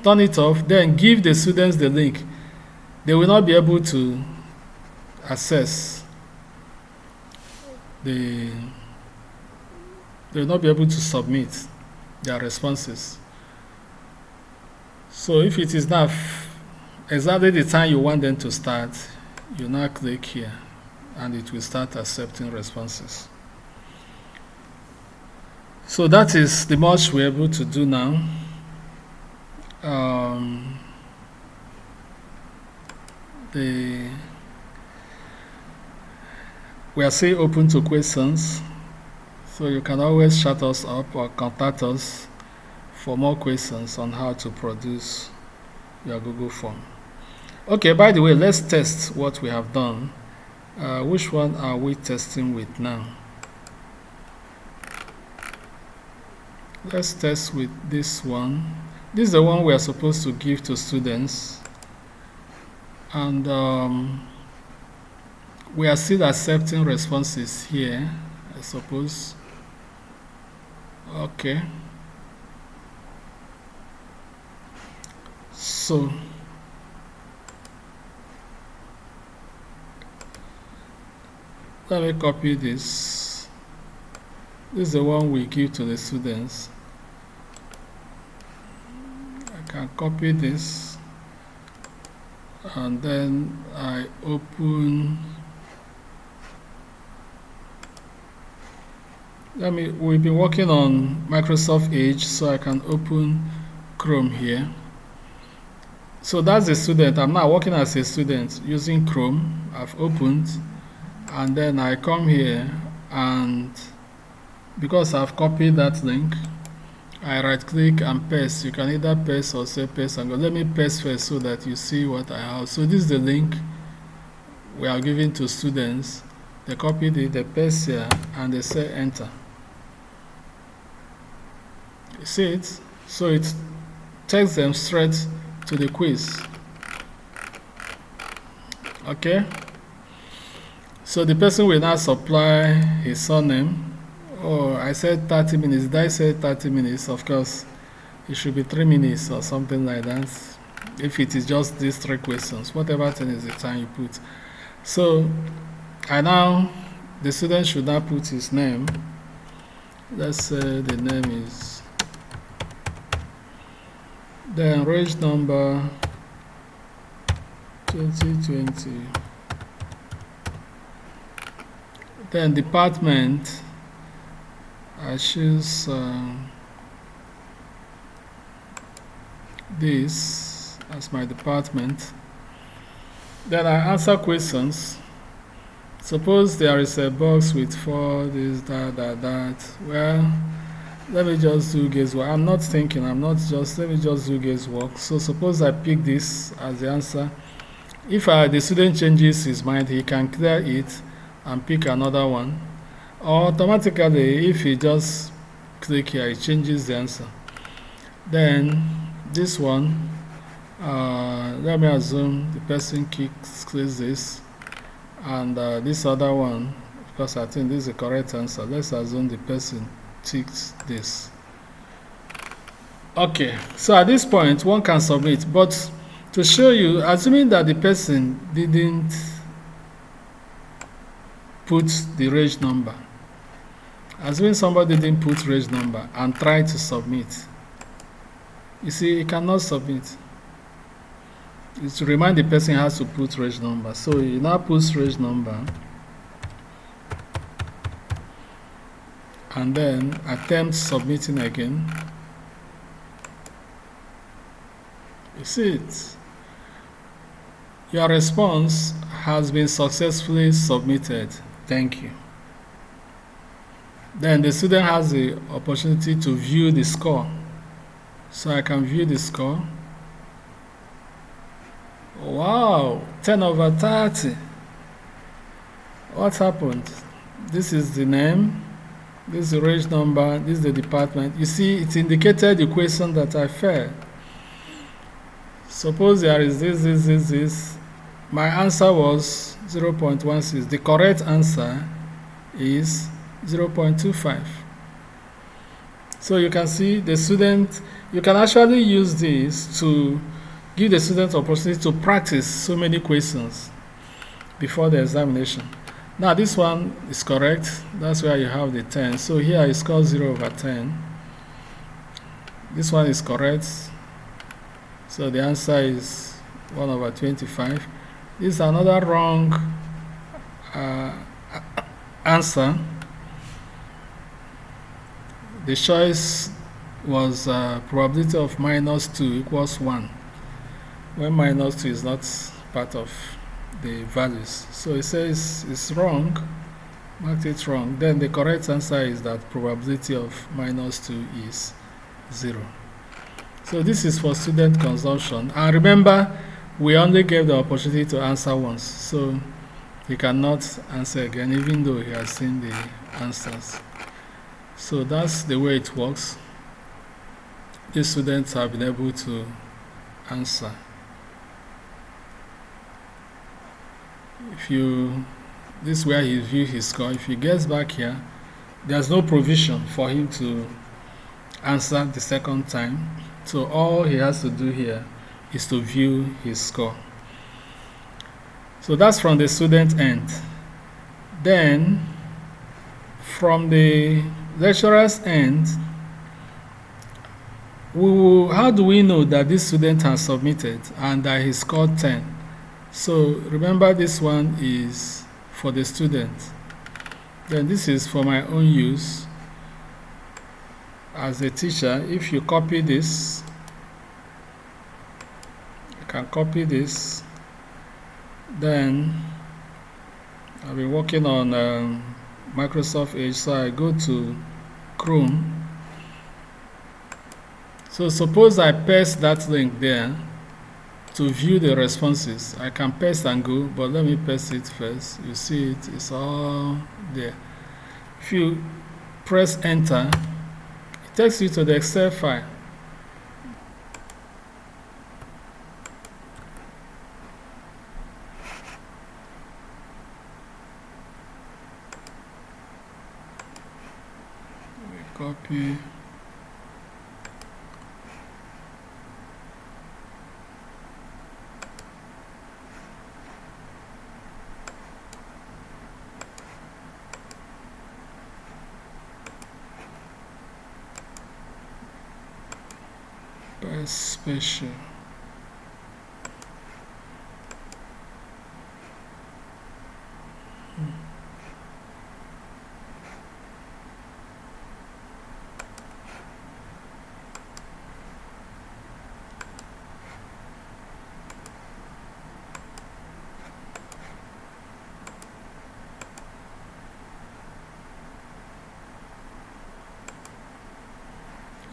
Turn it off, then give the students the link. They will not be able to access they will not be able to submit their responses. So if it is not exactly the time you want them to start, you now click here and it will start accepting responses. So that is the much we're able to do now. We are still open to questions, so you can always chat us up or contact us for more questions on how to produce your Google form. Okay, by the way, let's test what we have done. Which one are we testing with now? Let's test with this one. This is the one we are supposed to give to students, and we are still accepting responses here, I suppose. Okay, so let me copy this. This is the one we give to the students. I can copy this, and then I open. We've been working on Microsoft Edge, so I can open Chrome here. So that's the student. I'm now working as a student using Chrome. I've opened, and then I come here, and because I've copied that link, I right click and paste. You can either paste or say paste and go. Let me paste first so that you see what I have. So this is the link we are giving to students. They copied it, they paste here, and they say enter. You see it? So it takes them straight to the quiz. Okay? So the person will now supply his surname. Oh, I said 30 minutes. Did I say 30 minutes? Of course, it should be 3 minutes or something like that. If it is just these 3 questions, whatever thing is the time you put. So, the student should now put his name. Let's say the name is, the enrolled number 2020. Then department, I choose this as my department. Then I answer questions. Suppose there is a box with 4 this, that. Well, let me just do guesswork. I'm not thinking, let me just do guesswork. So suppose I pick this as the answer. If the student changes his mind, he can clear it and pick another one. Or automatically, if he just click here, it changes the answer. Then this one, let me assume the person clicks this, and this other one, because I think this is the correct answer, let's assume the person ticks this. Okay, so at this point, one can submit, but to show you, assuming that the person didn't put the reg number, assuming somebody didn't put reg number and try to submit, you see, he cannot submit. It's to remind the person has to put reg number. So he now puts reg number and then attempt submitting again. You see it. Your response has been successfully submitted. Thank you. Then the student has the opportunity to view the score. So I can view the score. Wow, 10 over 30. What happened? This is the name. This is the reg number. This is the department. You see, it indicated the question that I failed. Suppose there is this. My answer was 0.16. The correct answer is 0.25. So you can see the student, you can actually use this to give the student opportunity to practice so many questions before the examination. Now this one is correct. That's where you have the 10. So here I score 0 over 10. This one is correct. So the answer is 1 over 25. This is another wrong answer. The choice was probability of minus 2 equals 1, when minus 2 is not part of the values. So it says it's wrong, marked it wrong. Then the correct answer is that probability of minus 2 is 0. So this is for student consumption. And remember, we only gave the opportunity to answer once. So he cannot answer again, even though he has seen the answers. So that's the way it works. These students have been able to answer. This is where he views his score. If he gets back here, there's no provision for him to answer the second time. So all he has to do here is to view his score. So that's from the student end. Then from the lecturer's end, how do we know that this student has submitted and that he scored 10? So remember, this one is for the student. Then this is for my own use as a teacher. If you copy this, I can copy this. Then I'll be working on Microsoft Edge, so I go to Chrome. So suppose I paste that link there to view the responses. I can paste and go, but let me paste it first. You see it, it's all there. If you press enter, it takes you to the Excel file. Copy. By special.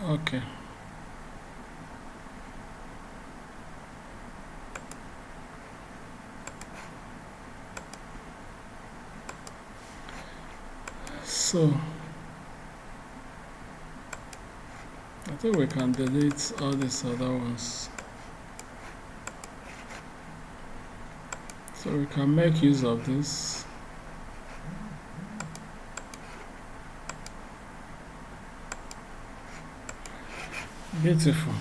Okay. So I think we can delete all these other ones. So we can make use of this. Beautiful.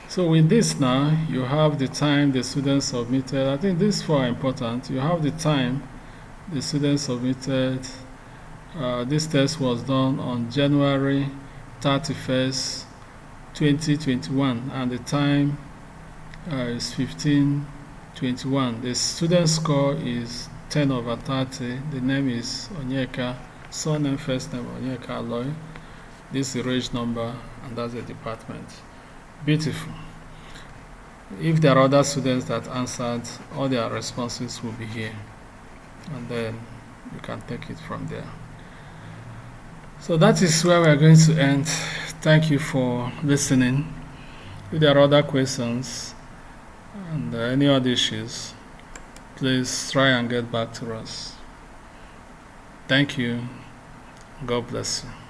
So with this now, you have the time the students submitted. I think these four are important. You have the time the students submitted. This test was done on January 31st, 2021, and the time is 15:21. The student score is 10 over 30. The name is Onyeka, surname, first name Onyeka Aloy. This is the reg number, and that's the department. Beautiful. If there are other students that answered, all their responses will be here, and then you can take it from there. So that is where we are going to end. Thank you for listening. If there are other questions and any other issues, please try and get back to us. Thank you. God bless you.